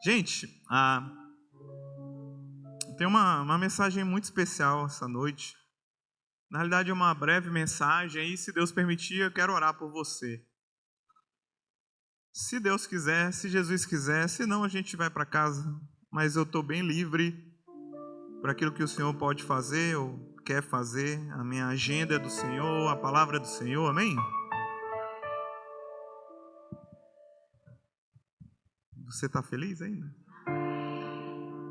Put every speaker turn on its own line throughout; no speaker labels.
Gente, tem uma mensagem muito especial essa noite. Na realidade é uma breve mensagem e, se Deus permitir, eu quero orar por você. Se Deus quiser, se Jesus quiser, se não, a gente vai para casa. Mas eu estou bem livre para aquilo que o Senhor pode fazer ou quer fazer. A minha agenda é do Senhor, a palavra é do Senhor, amém? Você está feliz ainda?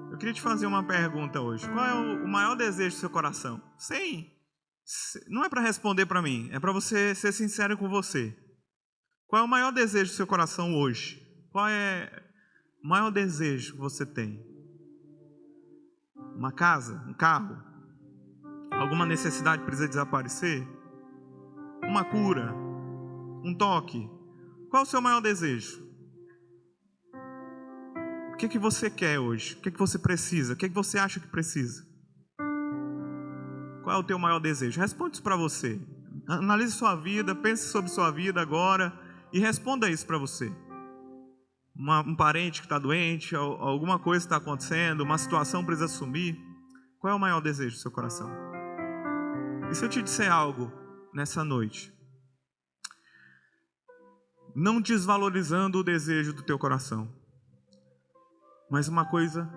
Eu queria te fazer uma pergunta hoje. Qual é o maior desejo do seu coração? Não é para responder para mim, é para você ser sincero com você. Qual é o maior desejo do seu coração hoje? Qual é o maior desejo que você tem? Uma casa? Um carro? Alguma necessidade que precisa desaparecer? Uma cura? Um toque? Qual é o seu maior desejo? O que você quer hoje? O que você precisa? O que você acha que precisa? Qual é o teu maior desejo? Responde isso para você. Analise sua vida, pense sobre sua vida agora e responda isso para você. Um parente que está doente, alguma coisa está acontecendo, uma situação precisa assumir. Qual é o maior desejo do seu coração? E se eu te disser algo nessa noite? Não desvalorizando o desejo do teu coração, mas uma coisa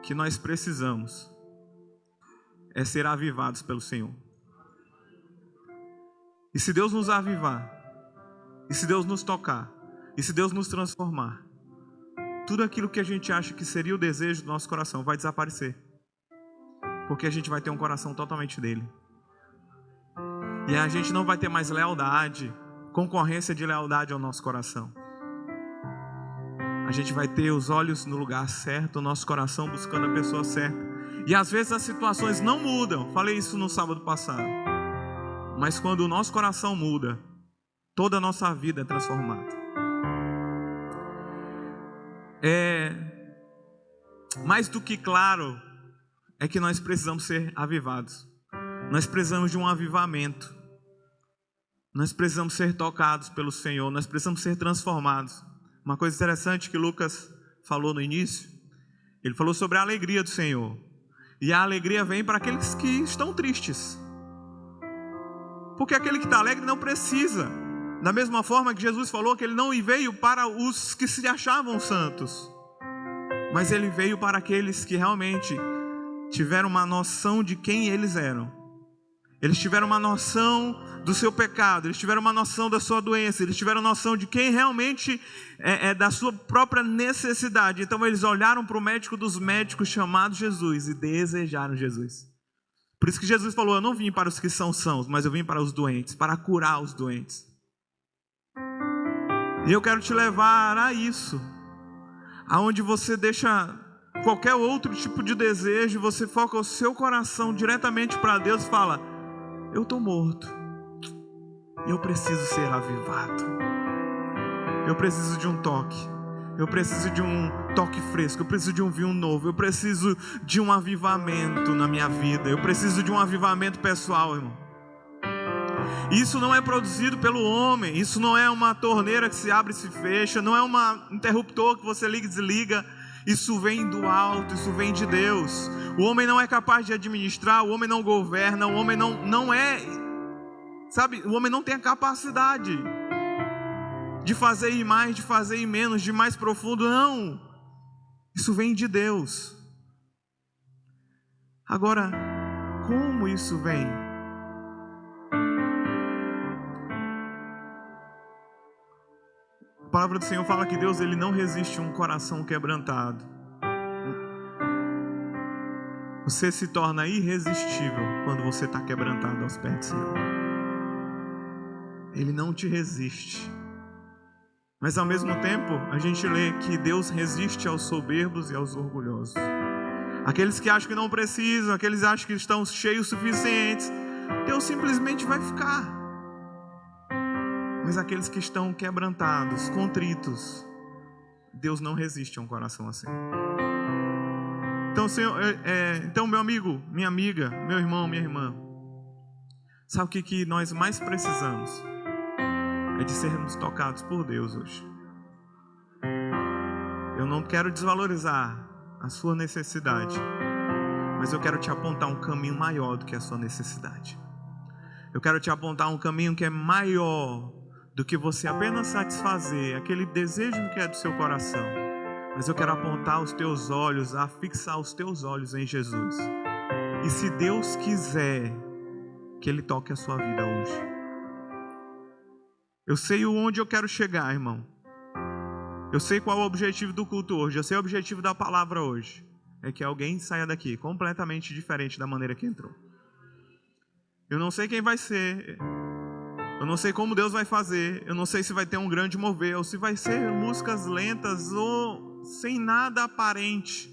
que nós precisamos é ser avivados pelo Senhor. E se Deus nos avivar, e se Deus nos tocar, e se Deus nos transformar, tudo aquilo que a gente acha que seria o desejo do nosso coração vai desaparecer, porque a gente vai ter um coração totalmente dele. E a gente não vai ter mais lealdade, concorrência de lealdade ao nosso coração. A gente vai ter os olhos no lugar certo, o nosso coração buscando a pessoa certa. E às vezes as situações não mudam. Falei isso no sábado passado. Mas quando o nosso coração muda, toda a nossa vida é transformada. Mais do que claro é que nós precisamos ser avivados. Nós precisamos de um avivamento. Nós precisamos ser tocados pelo Senhor. Nós precisamos ser transformados. Uma coisa interessante que Lucas falou no início, ele falou sobre a alegria do Senhor. E a alegria vem para aqueles que estão tristes. Porque aquele que está alegre não precisa. Da mesma forma que Jesus falou que ele não veio para os que se achavam santos, mas ele veio para aqueles que realmente tiveram uma noção de quem eles eram. Eles tiveram uma noção do seu pecado, eles tiveram uma noção da sua doença, eles tiveram noção de quem realmente é da sua própria necessidade. Então eles olharam para o médico dos médicos chamado Jesus e desejaram Jesus. Por isso que Jesus falou: eu não vim para os que são sãos, mas eu vim para os doentes, para curar os doentes. E eu quero te levar a isso, aonde você deixa qualquer outro tipo de desejo, você foca o seu coração diretamente para Deus e fala: eu estou morto, eu preciso ser avivado, eu preciso de um toque, eu preciso de um toque fresco, eu preciso de um vinho novo, eu preciso de um avivamento na minha vida, eu preciso de um avivamento pessoal, irmão. Isso não é produzido pelo homem, isso não é uma torneira que se abre e se fecha, não é um interruptor que você liga e desliga. Isso vem do alto, isso vem de Deus. O homem não é capaz de administrar, o homem não governa, o homem não é, sabe, o homem não tem a capacidade de fazer ir mais, de fazer ir menos, de mais profundo, não. Isso vem de Deus. Agora, como isso vem? A palavra do Senhor fala que Deus, ele não resiste a um coração quebrantado. Você se torna irresistível quando você está quebrantado aos pés do Senhor. Ele não te resiste. Mas ao mesmo tempo, a gente lê que Deus resiste aos soberbos e aos orgulhosos. Aqueles que acham que não precisam, aqueles que acham que estão cheios o suficientes, Deus simplesmente vai ficar. Mas aqueles que estão quebrantados, contritos, Deus não resiste a um coração assim. Então, Senhor, então, meu amigo, minha amiga, meu irmão, minha irmã, sabe o que nós mais precisamos? É de sermos tocados por Deus hoje. Eu não quero desvalorizar a sua necessidade, mas eu quero te apontar um caminho maior do que a sua necessidade. Eu quero te apontar um caminho que é maior do que você apenas satisfazer aquele desejo que é do seu coração. Mas eu quero apontar os teus olhos, fixar os teus olhos em Jesus. E se Deus quiser, que Ele toque a sua vida hoje. Eu sei onde eu quero chegar, irmão. Eu sei qual é o objetivo do culto hoje. Eu sei o objetivo da palavra hoje. É que alguém saia daqui completamente diferente da maneira que entrou. Eu não sei quem vai ser. Eu não sei como Deus vai fazer. Eu não sei se vai ter um grande mover, ou se vai ser músicas lentas ou sem nada aparente.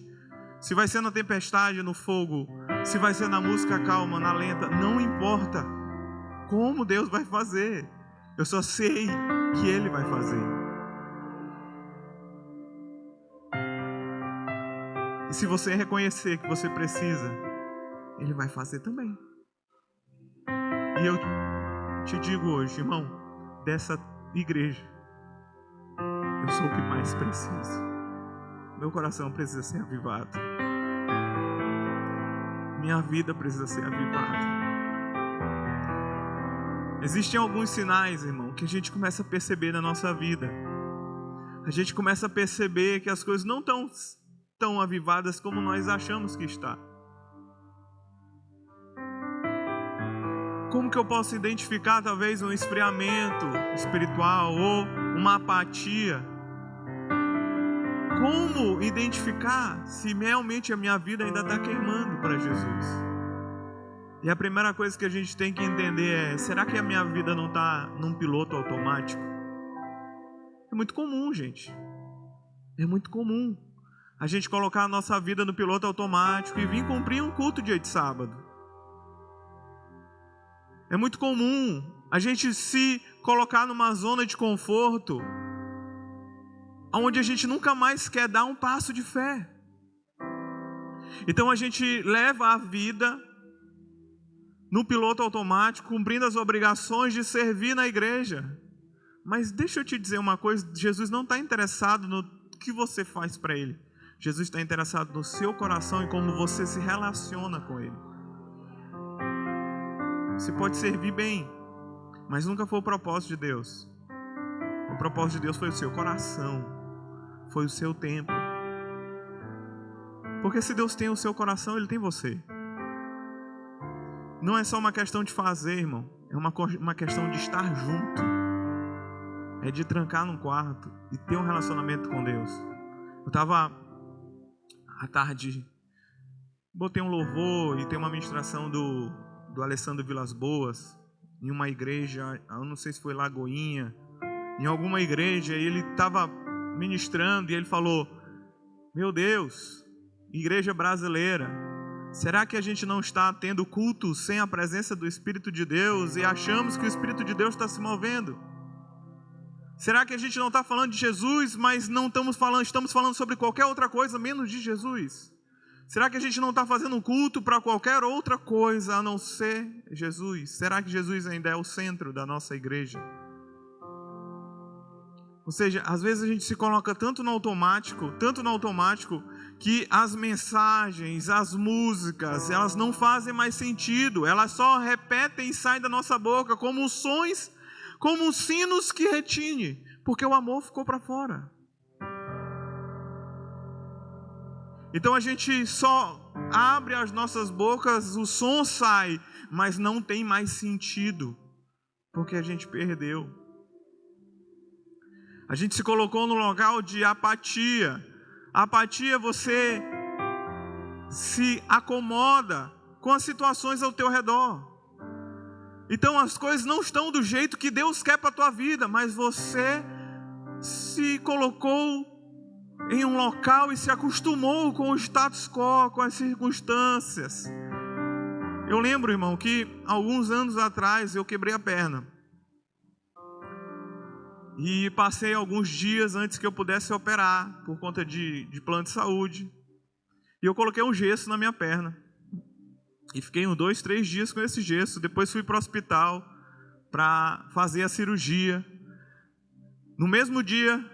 Se vai ser na tempestade, no fogo, se vai ser na música calma, na lenta, não importa como Deus vai fazer. Eu só sei que Ele vai fazer. E se você reconhecer que você precisa, Ele vai fazer também. E eu te digo hoje, irmão, dessa igreja, eu sou o que mais preciso. Meu coração precisa ser avivado. Minha vida precisa ser avivada. Existem alguns sinais, irmão, que a gente começa a perceber na nossa vida. A gente começa a perceber que as coisas não estão tão avivadas como nós achamos que está. Como que eu posso identificar talvez um esfriamento espiritual ou uma apatia? Como identificar se realmente a minha vida ainda está queimando para Jesus? E a primeira coisa que a gente tem que entender é: será que a minha vida não está num piloto automático? É muito comum, gente. É muito comum a gente colocar a nossa vida no piloto automático e vir cumprir um culto dia de sábado. É muito comum a gente se colocar numa zona de conforto onde a gente nunca mais quer dar um passo de fé. Então a gente leva a vida no piloto automático, cumprindo as obrigações de servir na igreja. Mas deixa eu te dizer uma coisa: Jesus não está interessado no que você faz para Ele. Jesus está interessado no seu coração e como você se relaciona com Ele. Você pode servir bem, mas nunca foi o propósito de Deus. O propósito de Deus foi o seu coração, foi o seu tempo. Porque se Deus tem o seu coração, Ele tem você. Não é só uma questão de fazer, irmão. É uma questão de estar junto. É de trancar num quarto e ter um relacionamento com Deus. Eu estava à tarde, botei um louvor e tem uma ministração do Alessandro Vilas Boas em uma igreja, eu não sei se foi Lagoinha, em alguma igreja, e ele estava ministrando e ele falou: meu Deus, igreja brasileira, será que a gente não está tendo culto sem a presença do Espírito de Deus e achamos que o Espírito de Deus está se movendo? Será que a gente não está falando de Jesus, mas não estamos falando sobre qualquer outra coisa menos de Jesus? Será que a gente não está fazendo um culto para qualquer outra coisa a não ser Jesus? Será que Jesus ainda é o centro da nossa igreja? Ou seja, às vezes a gente se coloca tanto no automático, que as mensagens, as músicas, elas não fazem mais sentido. Elas só repetem e saem da nossa boca como sons, como sinos que retine, porque o amor ficou para fora. Então a gente só abre as nossas bocas, o som sai, mas não tem mais sentido, porque a gente perdeu. A gente se colocou no local de apatia. Apatia, você se acomoda com as situações ao teu redor. Então as coisas não estão do jeito que Deus quer para a tua vida, mas você se colocou em um local e se acostumou com o status quo, com as circunstâncias. Eu lembro, irmão, que alguns anos atrás eu quebrei a perna. E passei alguns dias antes que eu pudesse operar, por conta de plano de saúde. E eu coloquei um gesso na minha perna. E fiquei uns 2, 3 dias com esse gesso. Depois fui para o hospital para fazer a cirurgia. No mesmo dia,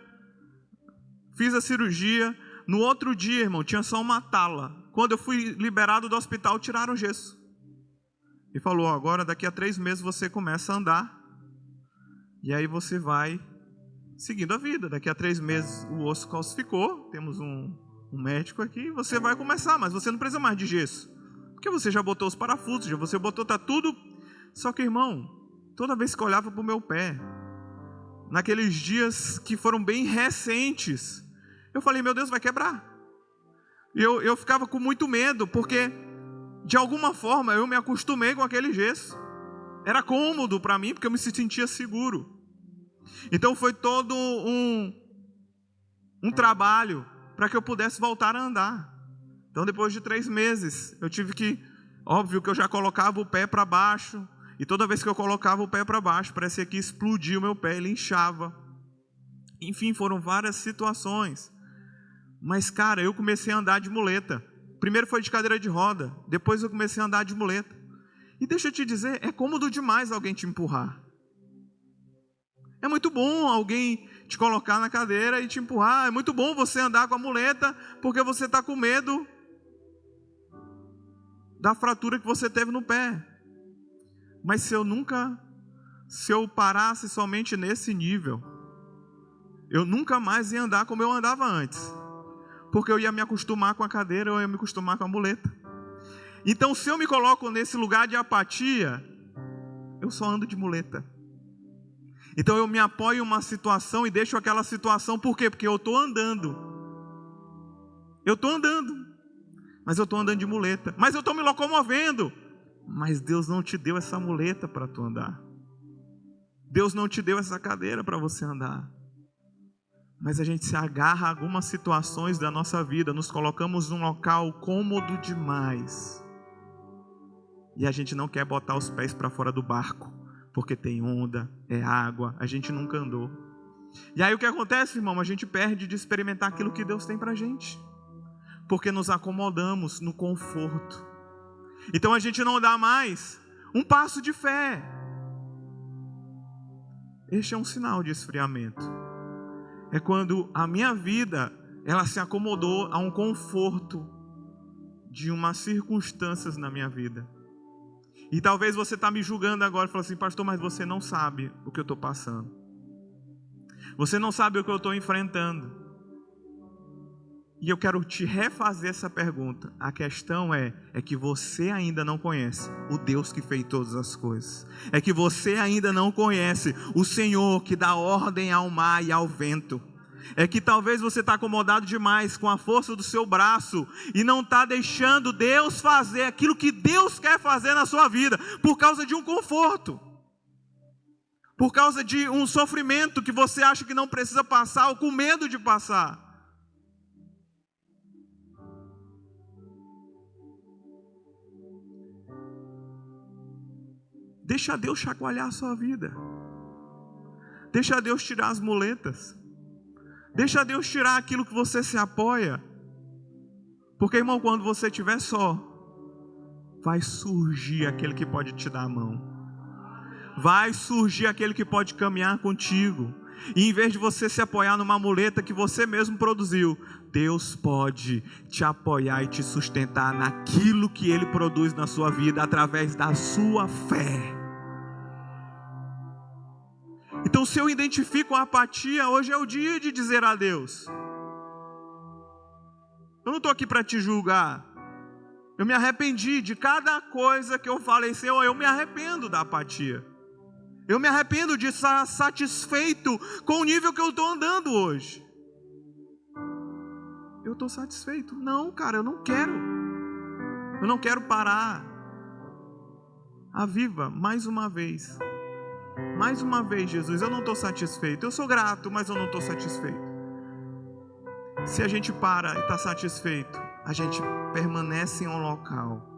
fiz a cirurgia. No outro dia, irmão, tinha só uma tala. Quando eu fui liberado do hospital, tiraram o gesso. E falou, agora daqui a 3 meses você começa a andar. E aí você vai seguindo a vida. Daqui a 3 meses o osso calcificou. Temos um médico aqui. Você vai começar, mas você não precisa mais de gesso. Porque você já botou os parafusos, já você botou, tá tudo. Só que, irmão, toda vez que eu olhava para o meu pé, naqueles dias que foram bem recentes, eu falei, meu Deus, vai quebrar. E eu ficava com muito medo, porque de alguma forma eu me acostumei com aquele gesso. Era cômodo para mim, porque eu me sentia seguro. Então foi todo um trabalho para que eu pudesse voltar a andar. Então depois de 3 meses, eu tive que, óbvio que eu já colocava o pé para baixo, e toda vez que eu colocava o pé para baixo, parecia que explodia o meu pé, ele inchava. Enfim, foram várias situações. Mas, cara, eu comecei a andar de muleta. Primeiro foi de cadeira de roda, depois eu comecei a andar de muleta. E deixa eu te dizer, é cômodo demais alguém te empurrar. É muito bom alguém te colocar na cadeira e te empurrar. É muito bom você andar com a muleta, porque você está com medo da fratura que você teve no pé. Mas se eu parasse somente nesse nível, eu nunca mais ia andar como eu andava antes. Porque eu ia me acostumar com a cadeira, eu ia me acostumar com a muleta. Então, se eu me coloco nesse lugar de apatia, eu só ando de muleta. Então, eu me apoio em uma situação e deixo aquela situação, por quê? Porque eu estou andando. Eu estou andando, mas eu estou andando de muleta. Mas eu estou me locomovendo. Mas Deus não te deu essa muleta para tu andar. Deus não te deu essa cadeira para você andar. Mas a gente se agarra a algumas situações da nossa vida, nos colocamos num local cômodo demais. E a gente não quer botar os pés para fora do barco, porque tem onda, é água, a gente nunca andou. E aí o que acontece, irmão? A gente perde de experimentar aquilo que Deus tem para a gente, porque nos acomodamos no conforto. Então a gente não dá mais um passo de fé. Este é um sinal de esfriamento. É quando a minha vida, ela se acomodou a um conforto de umas circunstâncias na minha vida. E talvez você está me julgando agora e falando assim, pastor, mas você não sabe o que eu estou passando. Você não sabe o que eu estou enfrentando. E eu quero te refazer essa pergunta. A questão é que você ainda não conhece o Deus que fez todas as coisas. É que você ainda não conhece o Senhor que dá ordem ao mar e ao vento. É que talvez você está acomodado demais com a força do seu braço e não está deixando Deus fazer aquilo que Deus quer fazer na sua vida, por causa de um conforto, por causa de um sofrimento que você acha que não precisa passar ou com medo de passar. Deixa Deus chacoalhar a sua vida. Deixa Deus tirar as muletas. Deixa Deus tirar aquilo que você se apoia. Porque, irmão, quando você estiver só, vai surgir aquele que pode te dar a mão. Vai surgir aquele que pode caminhar contigo. E em vez de você se apoiar numa muleta que você mesmo produziu, Deus pode te apoiar e te sustentar naquilo que Ele produz na sua vida, através da sua fé. Então, se eu identifico a apatia, hoje é o dia de dizer adeus. Eu não estou aqui para te julgar. Eu me arrependi de cada coisa que eu falei, Senhor, eu me arrependo da apatia. Eu me arrependo de estar satisfeito com o nível que eu estou andando hoje. Eu estou satisfeito? Não, cara, eu não quero. Eu não quero parar. Aviva, mais uma vez. Mais uma vez, Jesus, eu não estou satisfeito. Eu sou grato, mas eu não estou satisfeito. Se a gente para e está satisfeito, a gente permanece em um local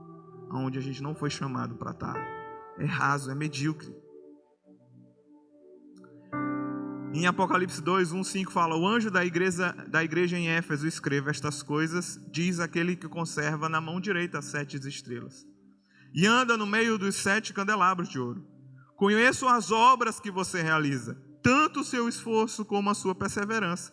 onde a gente não foi chamado para estar. É raso, é medíocre. Em Apocalipse 2, 1, 5 fala: o anjo da igreja em Éfeso escreva estas coisas, diz aquele que conserva na mão direita as 7 estrelas e anda no meio dos 7 candelabros de ouro. Conheço as obras que você realiza, tanto o seu esforço como a sua perseverança.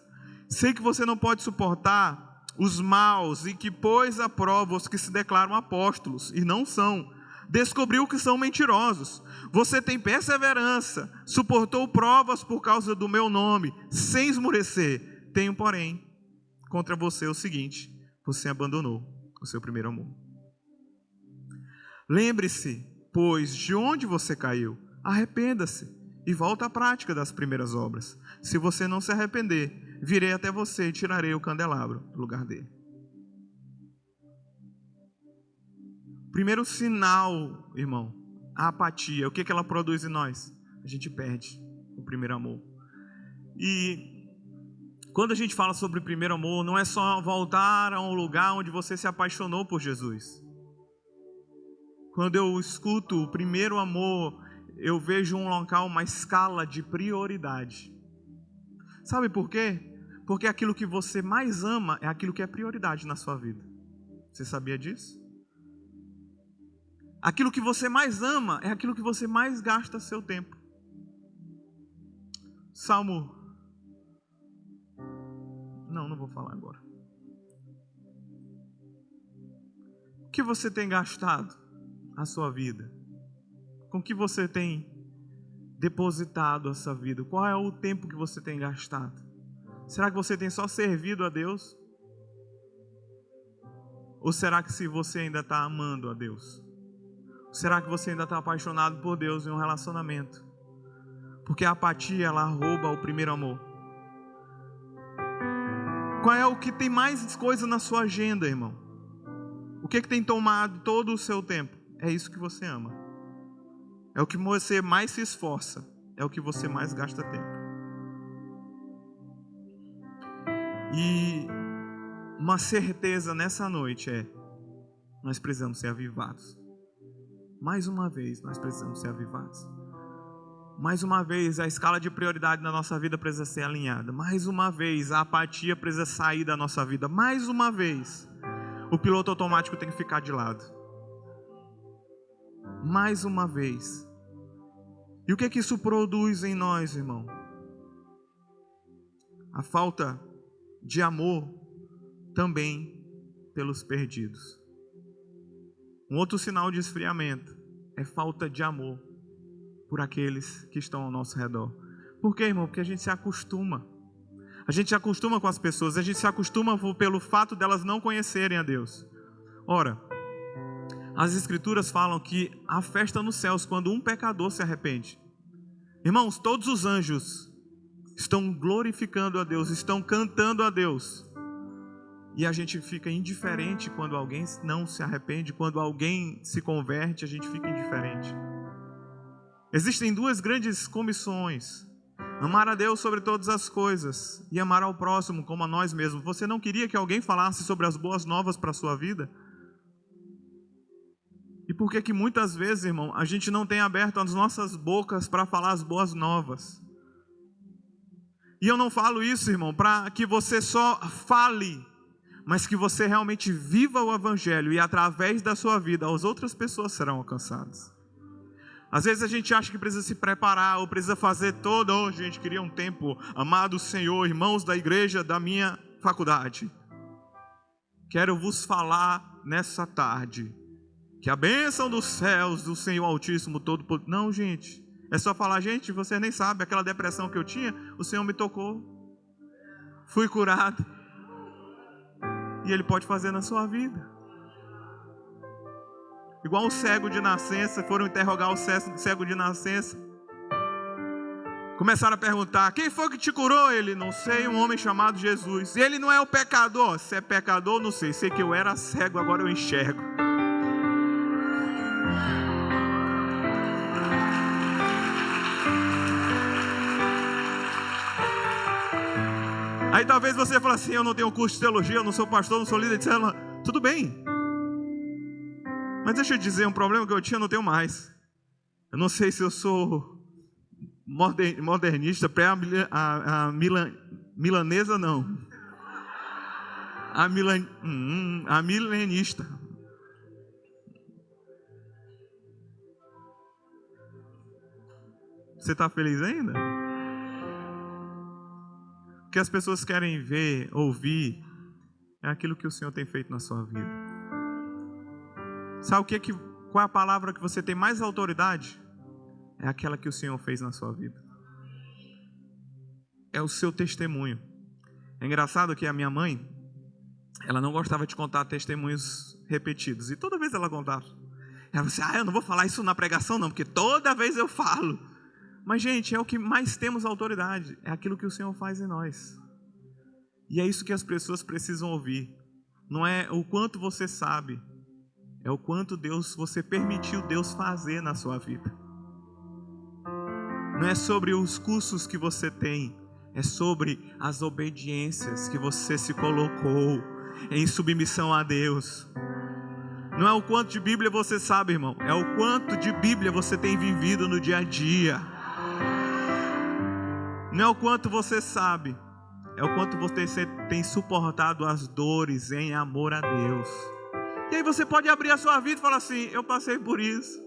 Sei que você não pode suportar os maus e que pôs à prova os que se declaram apóstolos e não são. Descobriu que são mentirosos. Você tem perseverança, suportou provas por causa do meu nome, sem esmorecer. Tenho, porém, contra você o seguinte: você abandonou o seu primeiro amor. Lembre-se, pois, de onde você caiu. Arrependa-se e volta à prática das primeiras obras. Se você não se arrepender, virei até você e tirarei o candelabro do lugar dele. Primeiro sinal, irmão, a apatia. O que ela produz em nós? A gente perde o primeiro amor. E quando a gente fala sobre o primeiro amor, não é só voltar a um lugar onde você se apaixonou por Jesus. Quando eu escuto o primeiro amor, eu vejo um local, uma escala de prioridade. Sabe por quê? Porque aquilo que você mais ama é aquilo que é prioridade na sua vida. Você sabia disso? Aquilo que você mais ama é aquilo que você mais gasta seu tempo. Salmo... Não vou falar agora. O que você tem gastado a sua vida? Com que você tem depositado a sua vida? Qual é o tempo que você tem gastado? Será que você tem só servido a Deus? Ou será que se você ainda está amando a Deus? Será que você ainda está apaixonado por Deus em um relacionamento? Porque a apatia, ela rouba o primeiro amor. Qual é o que tem mais coisa na sua agenda, irmão? O que tem tomado todo o seu tempo? É isso que você ama. É o que você mais se esforça. É o que você mais gasta tempo. E uma certeza nessa noite é: nós precisamos ser avivados. Mais uma vez, nós precisamos ser avivados. Mais uma vez, a escala de prioridade na nossa vida precisa ser alinhada. Mais uma vez, a apatia precisa sair da nossa vida. Mais uma vez, o piloto automático tem que ficar de lado. Mais uma vez. E o que isso produz em nós, irmão? A falta de amor também pelos perdidos. Um outro sinal de esfriamento é falta de amor por aqueles que estão ao nosso redor. Por quê, irmão? Porque a gente se acostuma. A gente se acostuma com as pessoas. A gente se acostuma pelo fato delas não conhecerem a Deus. Ora, as Escrituras falam que há festa nos céus quando um pecador se arrepende. Irmãos, todos os anjos estão glorificando a Deus, estão cantando a Deus. E a gente fica indiferente quando alguém não se arrepende, quando alguém se converte, a gente fica indiferente. Existem duas grandes comissões: amar a Deus sobre todas as coisas e amar ao próximo como a nós mesmos. Você não queria que alguém falasse sobre as boas novas para a sua vida? E por que muitas vezes, irmão, a gente não tem aberto as nossas bocas para falar as boas novas? E eu não falo isso, irmão, para que você só fale, mas que você realmente viva o Evangelho, e através da sua vida as outras pessoas serão alcançadas. Às vezes a gente acha que precisa se preparar, ou precisa fazer todo. Oh, gente, queria um tempo. Amado Senhor, irmãos da igreja da minha faculdade, quero vos falar nessa tarde que a bênção dos céus do Senhor Altíssimo Todo-Poderoso. Não, gente, é só falar: gente, você nem sabe, aquela depressão que eu tinha, o Senhor me tocou, fui curado. E Ele pode fazer na sua vida. Igual o cego de nascença, foram interrogar o cego de nascença. Começaram a perguntar: quem foi que te curou? Ele: não sei, um homem chamado Jesus. E ele: não é o pecador? Se é pecador, não sei. Sei que eu era cego, agora eu enxergo. Aí talvez você fale assim: eu não tenho curso de teologia, eu não sou pastor, não sou líder de célula. Tudo bem. Mas deixa eu dizer, um problema que eu tinha eu não tenho mais. Eu não sei se eu sou modernista, milanesa não. A milenista. Você está feliz ainda? O que as pessoas querem ver, ouvir, é aquilo que o Senhor tem feito na sua vida. Sabe qual é a palavra que você tem mais autoridade? É aquela que o Senhor fez na sua vida. É o seu testemunho. É engraçado que a minha mãe, ela não gostava de contar testemunhos repetidos. E toda vez ela contava. Ela disse, eu não vou falar isso na pregação não, porque toda vez eu falo. Mas gente, é o que mais temos autoridade. É aquilo que o Senhor faz em nós. E é isso que as pessoas precisam ouvir. Não é o quanto você sabe. É o quanto você permitiu Deus fazer na sua vida. Não é sobre os cursos que você tem. É sobre as obediências que você se colocou em submissão a Deus. Não é o quanto de Bíblia você sabe, irmão. É o quanto de Bíblia você tem vivido no dia a dia. Não é o quanto você sabe. É o quanto você tem suportado as dores em amor a Deus. E aí você pode abrir a sua vida e falar assim, eu passei por isso.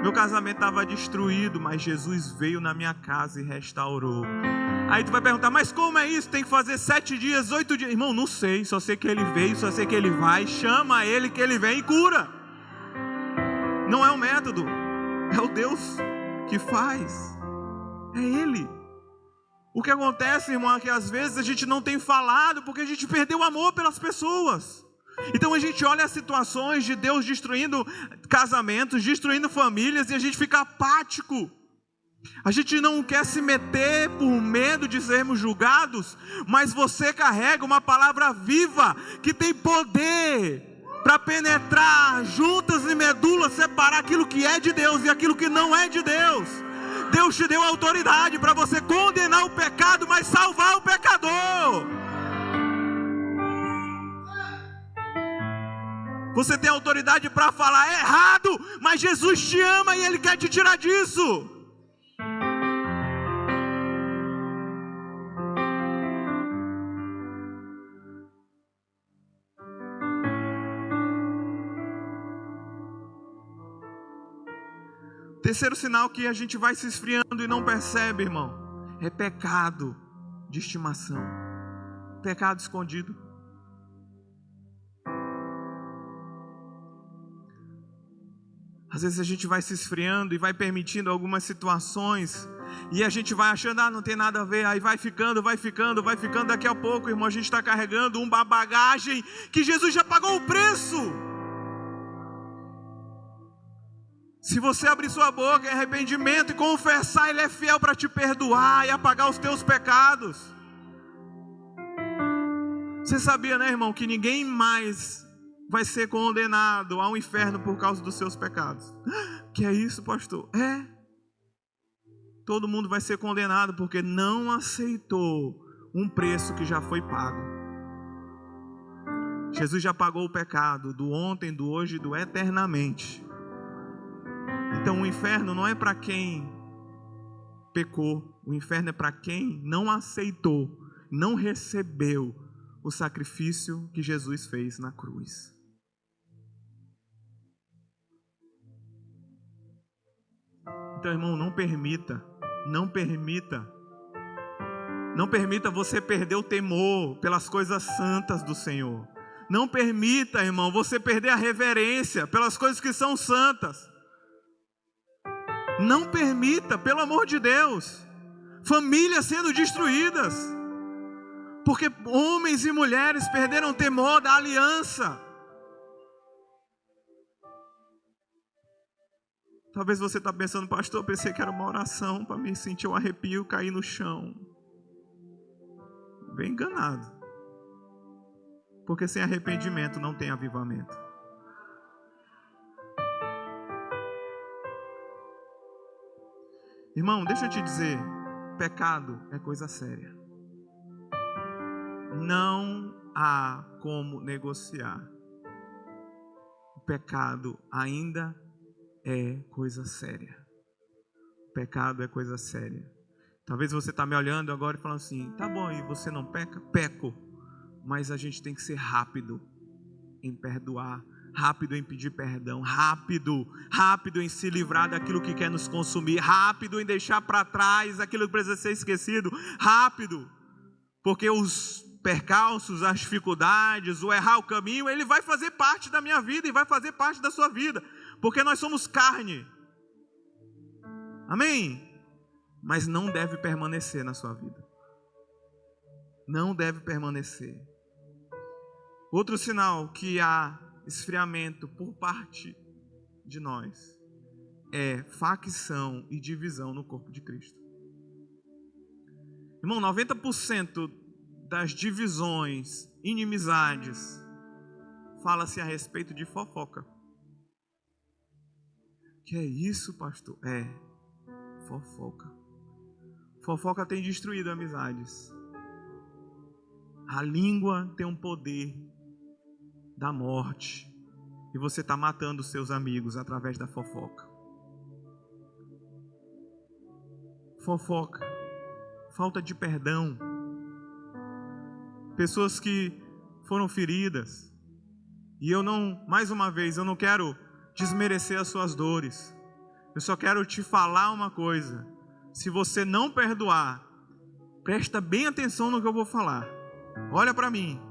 Meu casamento estava destruído, mas Jesus veio na minha casa e restaurou. Aí tu vai perguntar, mas como é isso? Tem que fazer 7 dias, 8 dias. Irmão, não sei, só sei que ele veio, só sei que ele vai. Chama ele que ele vem e cura. Não é o método, é o Deus que faz. É Ele. O que acontece, irmão, é que às vezes a gente não tem falado porque a gente perdeu o amor pelas pessoas. Então a gente olha as situações de Deus destruindo casamentos, destruindo famílias, e a gente fica apático. A gente não quer se meter por medo de sermos julgados, mas você carrega uma palavra viva que tem poder para penetrar juntas e medulas, separar aquilo que é de Deus e aquilo que não é de Deus. Deus te deu autoridade para você condenar o pecado, mas salvar o pecador. Você tem autoridade para falar errado, mas Jesus te ama e Ele quer te tirar disso. Terceiro sinal que a gente vai se esfriando e não percebe, irmão, é pecado de estimação, pecado escondido. Às vezes a gente vai se esfriando e vai permitindo algumas situações, e a gente vai achando, não tem nada a ver, aí vai ficando, daqui a pouco, irmão, a gente está carregando uma bagagem que Jesus já pagou o preço. Se você abrir sua boca em arrependimento e confessar, Ele é fiel para te perdoar e apagar os teus pecados. Você sabia, né, irmão, que ninguém mais vai ser condenado ao inferno por causa dos seus pecados? Que é isso, pastor? Todo mundo vai ser condenado porque não aceitou um preço que já foi pago. Jesus já pagou o pecado do ontem, do hoje e do eternamente. Então o inferno não é para quem pecou, o inferno é para quem não aceitou, não recebeu o sacrifício que Jesus fez na cruz. Então, irmão, não permita você perder o temor pelas coisas santas do Senhor. Não permita, irmão, você perder a reverência pelas coisas que são santas. Não permita, pelo amor de Deus, famílias sendo destruídas, porque homens e mulheres perderam o temor da aliança. Talvez você está pensando, pastor, eu pensei que era uma oração para me sentir um arrepio, cair no chão. Bem enganado, porque sem arrependimento não tem avivamento. Irmão, deixa eu te dizer, pecado é coisa séria. Não há como negociar. O pecado ainda é coisa séria. O pecado é coisa séria. Talvez você está me olhando agora e falando assim, tá bom, e você não peca? Peco. Mas a gente tem que ser rápido em perdoar, rápido em pedir perdão, rápido em se livrar daquilo que quer nos consumir, rápido em deixar para trás aquilo que precisa ser esquecido, rápido. Porque os percalços, as dificuldades, o errar o caminho, ele vai fazer parte da minha vida e vai fazer parte da sua vida. Porque nós somos carne. Amém? Mas não deve permanecer na sua vida. Não deve permanecer. Outro sinal que há esfriamento por parte de nós é facção e divisão no corpo de Cristo. Irmão, 90% das divisões, inimizades, fala-se a respeito de fofoca. Que é isso, pastor? É fofoca. Fofoca tem destruído amizades. A língua tem um poder da morte. E você está matando os seus amigos através da fofoca. Fofoca. Falta de perdão. Pessoas que foram feridas. E eu não, mais uma vez, eu não quero desmerecer as suas dores. Eu só quero te falar uma coisa. Se você não perdoar, presta bem atenção no que eu vou falar. Olha para mim.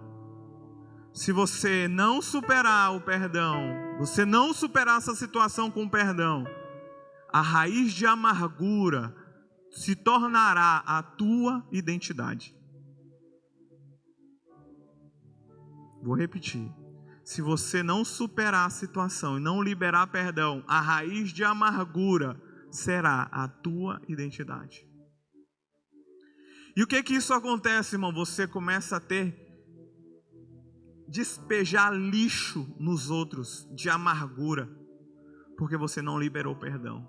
Se você não superar o perdão, você não superar essa situação com perdão, a raiz de amargura se tornará a tua identidade. Vou repetir. Se você não superar a situação e não liberar perdão, a raiz de amargura será a tua identidade. E o que isso acontece, irmão? Você começa a despejar lixo nos outros de amargura, porque você não liberou perdão.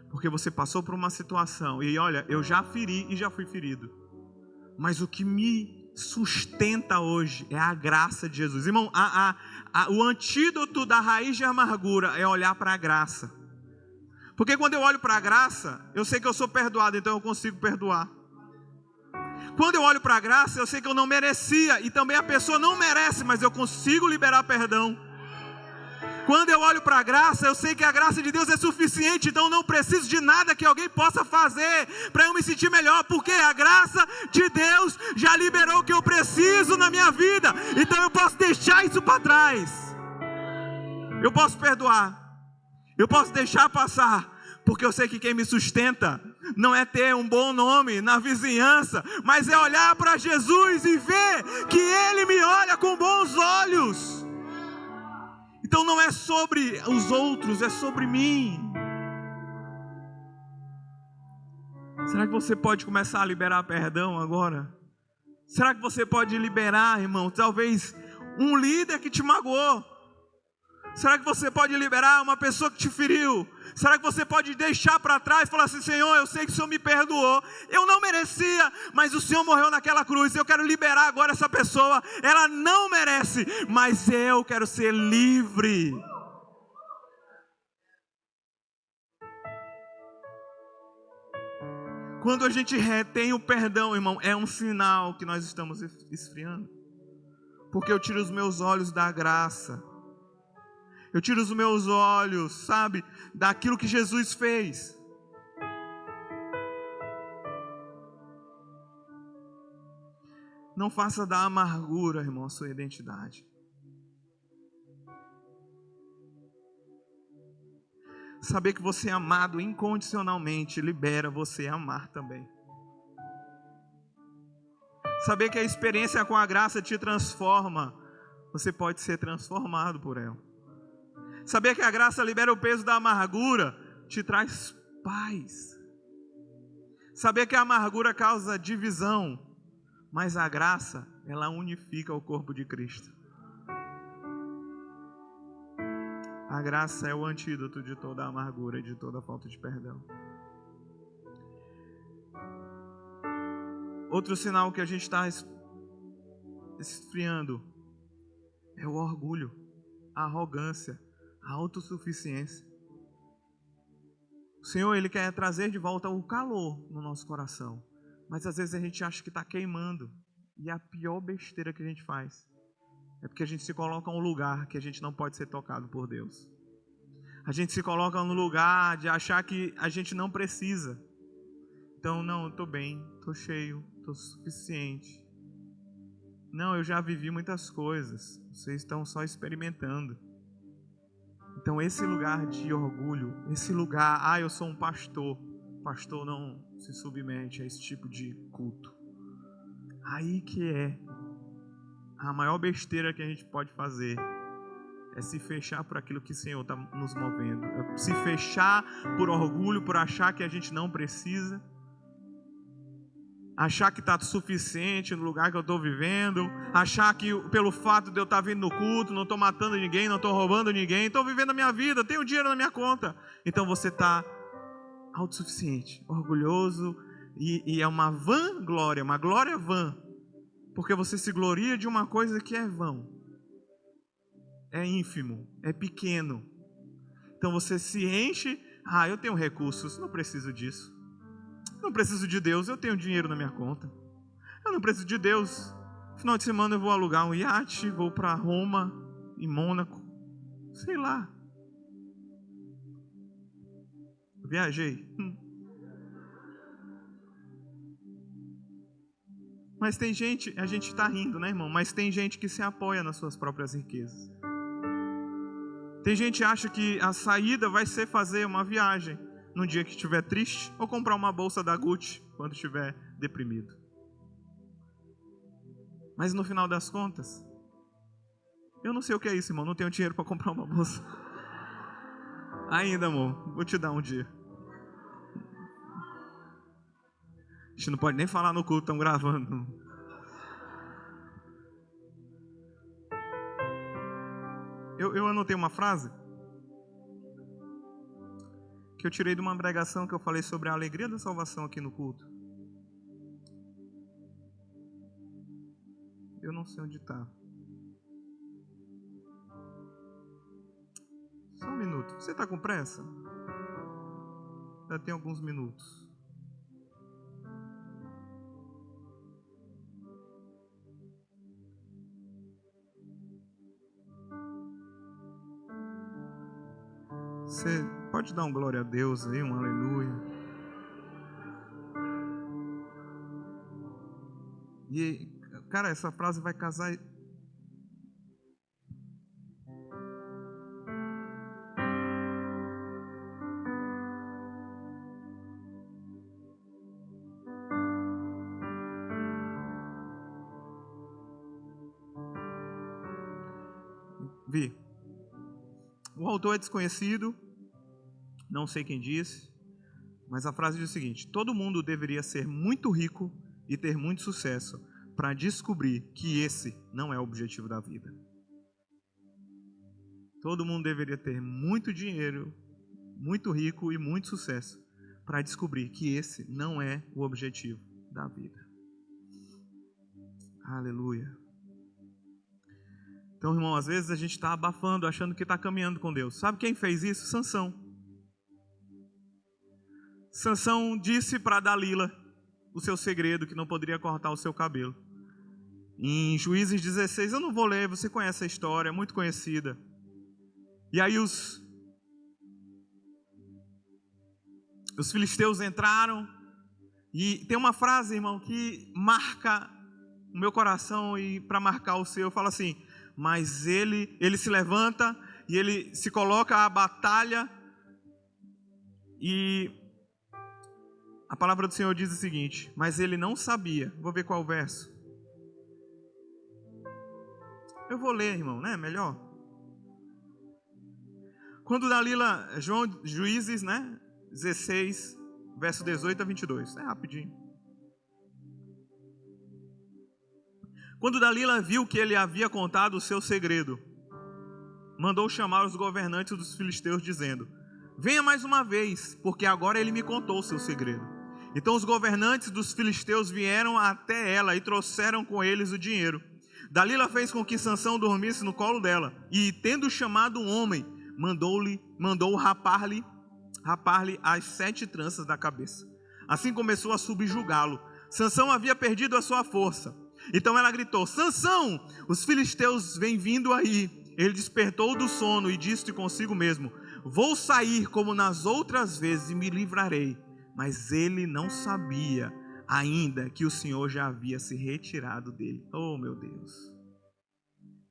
Porque você passou por uma situação e olha, eu já feri e já fui ferido. Mas o que me sustenta hoje é a graça de Jesus. Irmão, o antídoto da raiz de amargura é olhar para a graça. Porque quando eu olho para a graça, eu sei que eu sou perdoado, então eu consigo perdoar. Quando eu olho para a graça, eu sei que eu não merecia e também a pessoa não merece, mas eu consigo liberar perdão. Quando eu olho para a graça, eu sei que a graça de Deus é suficiente, então eu não preciso de nada que alguém possa fazer para eu me sentir melhor, porque a graça de Deus já liberou o que eu preciso na minha vida, então eu posso deixar isso para trás. Eu posso perdoar, eu posso deixar passar, porque eu sei que quem me sustenta não é ter um bom nome na vizinhança, mas é olhar para Jesus e ver que Ele me olha com bons olhos. Então não é sobre os outros, é sobre mim. Será que você pode começar a liberar perdão agora? Será que você pode liberar, irmão, talvez um líder que te magoou? Será que você pode liberar uma pessoa que te feriu? Será que você pode deixar para trás e falar assim: Senhor, eu sei que o Senhor me perdoou, eu não merecia, mas o Senhor morreu naquela cruz, eu quero liberar agora essa pessoa, ela não merece, mas eu quero ser livre. Quando a gente retém o perdão, irmão, é um sinal que nós estamos esfriando, porque eu tiro os meus olhos da graça. Eu tiro os meus olhos, sabe, daquilo que Jesus fez. Não faça da amargura, irmão, a sua identidade. Saber que você é amado incondicionalmente libera você a amar também. Saber que a experiência com a graça te transforma, você pode ser transformado por ela. Saber que a graça libera o peso da amargura te traz paz. Saber que a amargura causa divisão, mas a graça, ela unifica o corpo de Cristo. A graça é o antídoto de toda a amargura e de toda a falta de perdão. Outro sinal que a gente está esfriando é o orgulho, a arrogância, a autossuficiência. O Senhor, Ele quer trazer de volta o calor no nosso coração, mas às vezes a gente acha que está queimando, e a pior besteira que a gente faz é porque a gente se coloca em um lugar que a gente não pode ser tocado por Deus. A gente se coloca no lugar de achar que a gente não precisa. Então, não, eu estou bem, estou cheio, estou suficiente. Não, eu já vivi muitas coisas, vocês estão só experimentando. Então esse lugar de orgulho, esse lugar, eu sou um pastor. Pastor não se submete a esse tipo de culto. Aí que é a maior besteira que a gente pode fazer. É se fechar por aquilo que o Senhor está nos movendo. É se fechar por orgulho, por achar que a gente não precisa. Achar que está suficiente no lugar que eu estou vivendo. Achar que pelo fato de eu estar vindo no culto, não estou matando ninguém, não estou roubando ninguém, estou vivendo a minha vida, tenho dinheiro na minha conta. Então você está autossuficiente, orgulhoso, e é uma vanglória, uma glória vã. Porque você se gloria de uma coisa que é vão. É ínfimo, é pequeno. Então você se enche, eu tenho recursos, não preciso disso. Não preciso de Deus, eu tenho dinheiro na minha conta. Eu não preciso de Deus. Final de semana eu vou alugar um iate, vou para Roma, em Mônaco, sei lá. Viajei. Mas tem gente, a gente está rindo, né, irmão? Mas tem gente que se apoia nas suas próprias riquezas. Tem gente que acha que a saída vai ser fazer uma viagem no dia que estiver triste, ou comprar uma bolsa da Gucci quando estiver deprimido. Mas no final das contas, eu não sei o que é isso, irmão. Não tenho dinheiro para comprar uma bolsa. Ainda, amor. Vou te dar um dia. A gente não pode nem falar no culto, estão gravando. Eu anotei uma frase que eu tirei de uma pregação que eu falei sobre a alegria da salvação aqui no culto. Eu não sei onde está. Só um minuto. Você está com pressa? Já tem alguns minutos. Você pode dar um glória a Deus aí, um aleluia. E, cara, essa frase vai casar. Vi. O autor é desconhecido, não sei quem disse, mas a frase diz o seguinte: todo mundo deveria ser muito rico e ter muito sucesso para descobrir que esse não é o objetivo da vida. Todo mundo deveria ter muito dinheiro, muito rico e muito sucesso para descobrir que esse não é o objetivo da vida. Aleluia. Então, irmão, às vezes a gente está abafando, achando que está caminhando com Deus. Sabe quem fez isso? Sansão. Sansão disse para Dalila o seu segredo, que não poderia cortar o seu cabelo. Em Juízes 16, eu não vou ler, você conhece a história, é muito conhecida. E aí os filisteus entraram, e tem uma frase, irmão, que marca o meu coração e para marcar o seu, fala assim: mas ele se levanta e ele se coloca à batalha, e a palavra do Senhor diz o seguinte: mas ele não sabia. Vou ver qual verso. Eu vou ler, irmão, né? Melhor. Quando Dalila, Juízes, né? 16, verso 18 a 22. É rapidinho. Quando Dalila viu que ele havia contado o seu segredo, mandou chamar os governantes dos filisteus, dizendo: venha mais uma vez, porque agora ele me contou o seu segredo. Então os governantes dos filisteus vieram até ela e trouxeram com eles o dinheiro. Dalila fez com que Sansão dormisse no colo dela, e tendo chamado um homem, mandou rapar-lhe as 7 tranças da cabeça. Assim começou a subjugá-lo. Sansão havia perdido a sua força. Então ela gritou: Sansão, os filisteus vêm vindo aí. Ele despertou do sono e disse consigo mesmo: vou sair como nas outras vezes e me livrarei. Mas ele não sabia ainda que o Senhor já havia se retirado dele. Oh, meu Deus!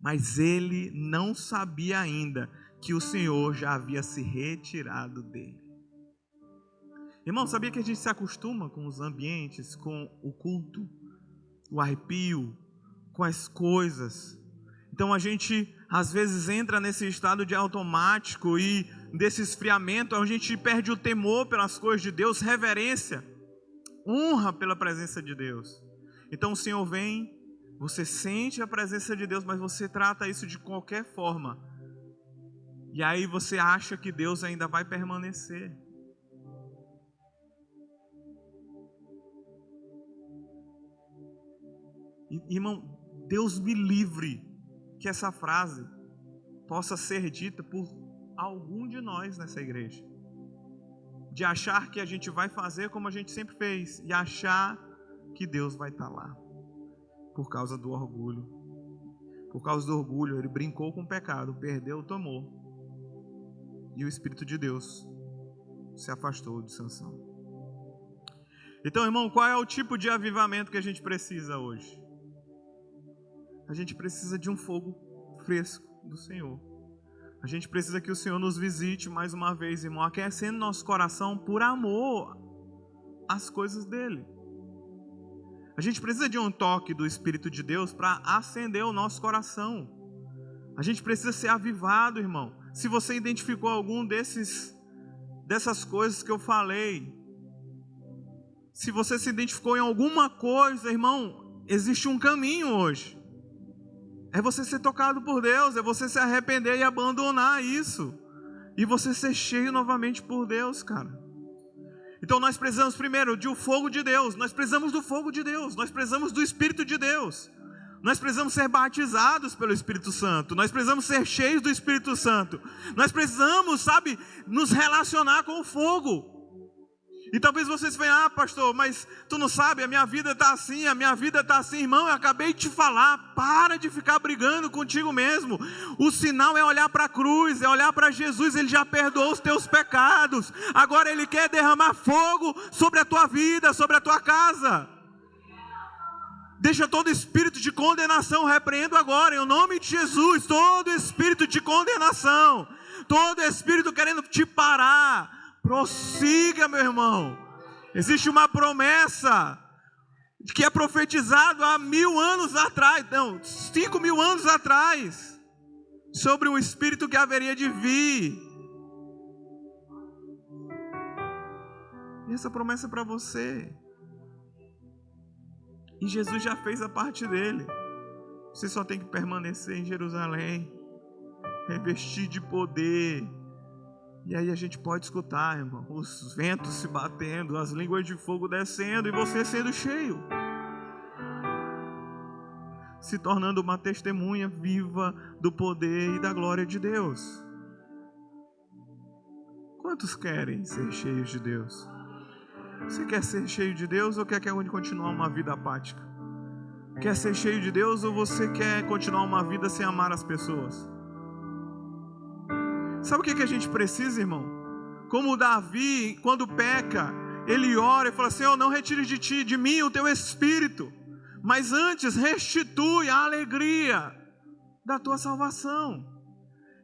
Mas ele não sabia ainda que o Senhor já havia se retirado dele. Irmão, sabia que a gente se acostuma com os ambientes, com o culto, o arrepio, com as coisas? Então a gente às vezes entra nesse estado de automático e desse esfriamento, a gente perde o temor pelas coisas de Deus, reverência, honra pela presença de Deus. Então o Senhor vem, você sente a presença de Deus, mas você trata isso de qualquer forma. E aí você acha que Deus ainda vai permanecer. Irmão, Deus me livre que essa frase possa ser dita por algum de nós nessa igreja. De achar que a gente vai fazer como a gente sempre fez e achar que Deus vai estar lá. Por causa do orgulho. Por causa do orgulho, ele brincou com o pecado, perdeu, tomou. E o Espírito de Deus se afastou de Sansão. Então, irmão, qual é o tipo de avivamento que a gente precisa hoje? A gente precisa de um fogo fresco do Senhor. A gente precisa que o Senhor nos visite mais uma vez, irmão, aquecendo nosso coração por amor às coisas dele. A gente precisa de um toque do Espírito de Deus para acender o nosso coração. A gente precisa ser avivado, irmão. Se você identificou algum dessas coisas que eu falei, se você se identificou em alguma coisa, irmão, existe um caminho hoje. É você ser tocado por Deus, é você se arrepender e abandonar isso. E você ser cheio novamente por Deus, cara. Então nós precisamos primeiro de um fogo de Deus. Nós precisamos do fogo de Deus. Nós precisamos do Espírito de Deus. Nós precisamos ser batizados pelo Espírito Santo. Nós precisamos ser cheios do Espírito Santo. Nós precisamos, sabe, nos relacionar com o fogo. E talvez vocês venham, pastor, mas tu não sabe, a minha vida está assim, irmão, eu acabei de te falar, para de ficar brigando contigo mesmo. O sinal é olhar para a cruz, é olhar para Jesus, ele já perdoou os teus pecados, agora ele quer derramar fogo sobre a tua vida, sobre a tua casa. Deixa todo espírito de condenação, repreendo agora, em nome de Jesus, todo espírito de condenação, todo espírito querendo te parar. Prossiga, meu irmão. Existe uma promessa que é profetizado há 1000 anos atrás, não, 5000 anos atrás, sobre um espírito que haveria de vir. E essa promessa é para você. E Jesus já fez a parte dele. Você só tem que permanecer em Jerusalém, revestir de poder. E aí a gente pode escutar, irmão, os ventos se batendo, as línguas de fogo descendo e você sendo cheio. Se tornando uma testemunha viva do poder e da glória de Deus. Quantos querem ser cheios de Deus? Você quer ser cheio de Deus ou quer continuar uma vida apática? Quer ser cheio de Deus ou você quer continuar uma vida sem amar as pessoas? Sabe o que a gente precisa, irmão? Como Davi, quando peca, ele ora e fala: Senhor, não retire de mim o teu espírito, mas antes restitui a alegria da tua salvação.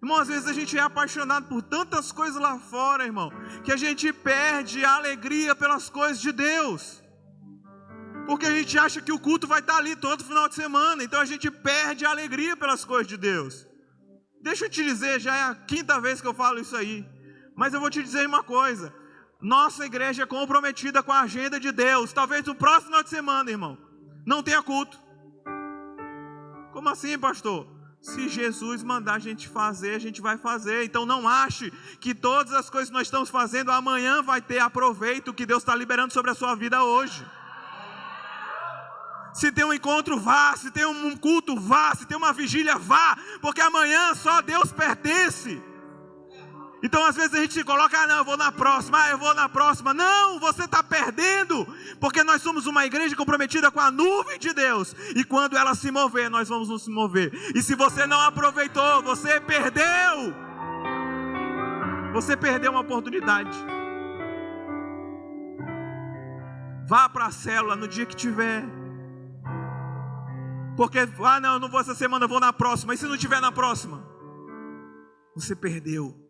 Irmão, às vezes a gente é apaixonado por tantas coisas lá fora, irmão, que a gente perde a alegria pelas coisas de Deus, porque a gente acha que o culto vai estar ali todo final de semana, então a gente perde a alegria pelas coisas de Deus. Deixa eu te dizer, já é a 5ª vez que eu falo isso aí, mas eu vou te dizer uma coisa: nossa igreja é comprometida com a agenda de Deus. Talvez no próximo final de semana, irmão, não tenha culto. Como assim, pastor? Se Jesus mandar a gente fazer, a gente vai fazer. Então não ache que todas as coisas que nós estamos fazendo amanhã vai ter aproveito que Deus está liberando sobre a sua vida hoje. Se tem um encontro, vá. Se tem um culto, vá. Se tem uma vigília, vá. Porque amanhã só Deus pertence. Então às vezes a gente se coloca: não, eu vou na próxima. Não, você está perdendo. Porque nós somos uma igreja comprometida com a nuvem de Deus. E quando ela se mover, nós vamos nos mover. E se você não aproveitou, você perdeu. Você perdeu uma oportunidade. Vá para a célula no dia que tiver. Porque, não, eu não vou essa semana, eu vou na próxima. E se não tiver na próxima? Você perdeu.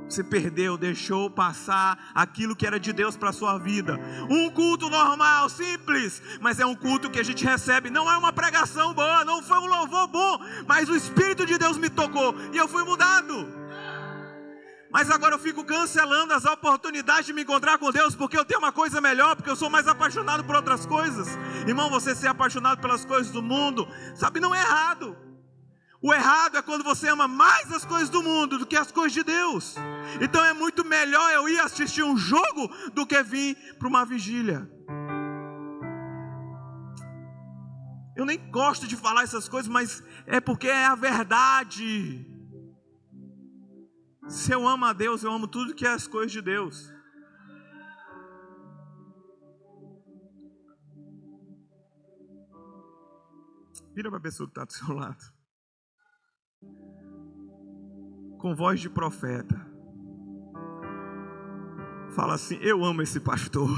Você perdeu, deixou passar aquilo que era de Deus para a sua vida. Um culto normal, simples, mas é um culto que a gente recebe. Não é uma pregação boa, não foi um louvor bom, mas o Espírito de Deus me tocou e eu fui mudado. Mas agora eu fico cancelando as oportunidades de me encontrar com Deus, porque eu tenho uma coisa melhor, porque eu sou mais apaixonado por outras coisas. Irmão, você ser apaixonado pelas coisas do mundo, sabe, não é errado. O errado é quando você ama mais as coisas do mundo do que as coisas de Deus. Então é muito melhor eu ir assistir um jogo do que vir para uma vigília. Eu nem gosto de falar essas coisas, mas é porque é a verdade. Se eu amo a Deus, eu amo tudo que é as coisas de Deus. Vira para a pessoa que está do seu lado. Com voz de profeta. Fala assim: eu amo esse pastor.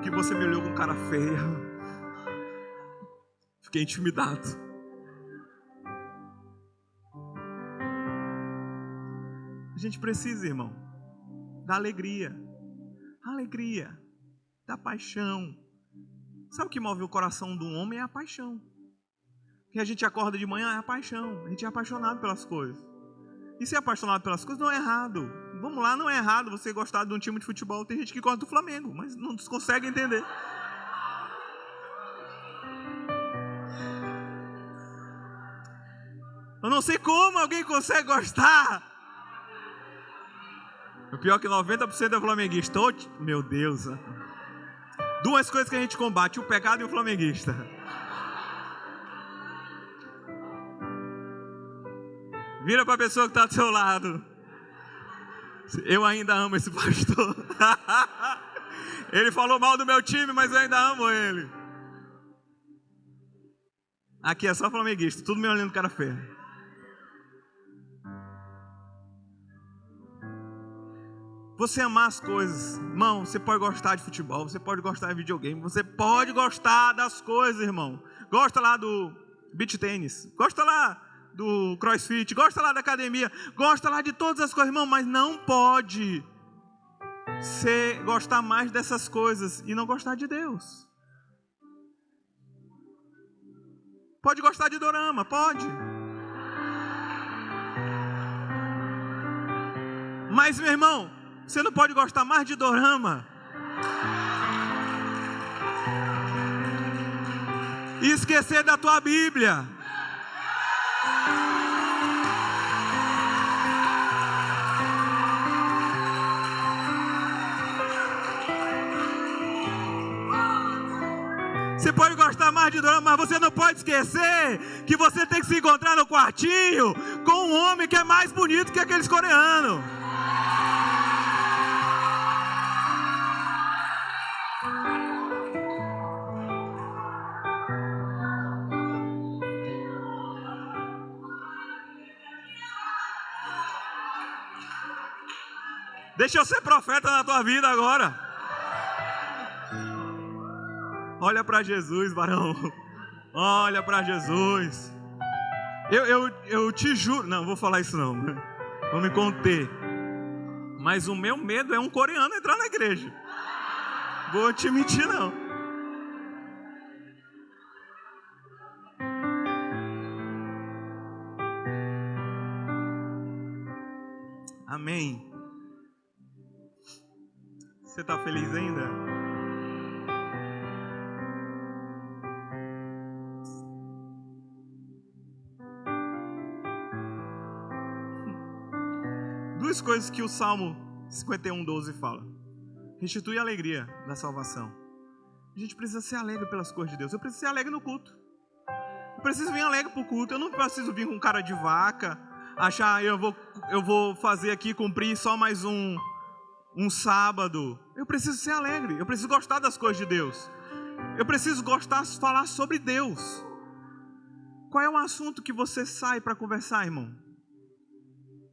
Que você me olhou com cara feia. Fiquei intimidado. A gente precisa, irmão, da alegria. Alegria. Da paixão. Sabe o que move o coração de um homem? É a paixão. Que a gente acorda de manhã é a paixão. A gente é apaixonado pelas coisas. E ser apaixonado pelas coisas não é errado. Vamos lá, não é errado você gostar de um time de futebol. Tem gente que gosta do Flamengo, mas não consegue entender. Eu não sei como alguém consegue gostar. O pior é que 90% é flamenguista. Meu Deus. Duas coisas que a gente combate: o pecado e o flamenguista. Vira para a pessoa que está do seu lado. Eu ainda amo esse pastor. Ele falou mal do meu time, mas eu ainda amo ele. Aqui é só flamenguista, tudo me olhando cara feia. Você amar as coisas, irmão, você pode gostar de futebol, você pode gostar de videogame, você pode gostar das coisas, irmão. Gosta lá do beach tênis, gosta lá do crossfit, gosta lá da academia, gosta lá de todas as coisas, irmão, mas não pode gostar mais dessas coisas e não gostar de Deus. Pode gostar de dorama, pode. Mas, meu irmão, você não pode gostar mais de dorama e esquecer da tua Bíblia. Você pode gostar mais de dorama, mas você não pode esquecer que você tem que se encontrar no quartinho com um homem que é mais bonito que aqueles coreanos. Deixa eu ser profeta na tua vida agora. Olha para Jesus, varão. Olha para Jesus. Eu te juro. Não, vou falar isso não. Vou me conter. Mas o meu medo é um coreano entrar na igreja. Vou te mentir não. Amém. Você está feliz ainda? Duas coisas que o Salmo 51:12 fala: restitui a alegria da salvação. A gente precisa ser alegre pelas coisas de Deus. Eu preciso ser alegre no culto. Eu preciso vir alegre para o culto. Eu não preciso vir com cara de vaca, achar eu vou fazer aqui, cumprir só mais um sábado. Eu preciso ser alegre. Eu preciso gostar das coisas de Deus. Eu preciso gostar de falar sobre Deus. Qual é o assunto que você sai para conversar, irmão?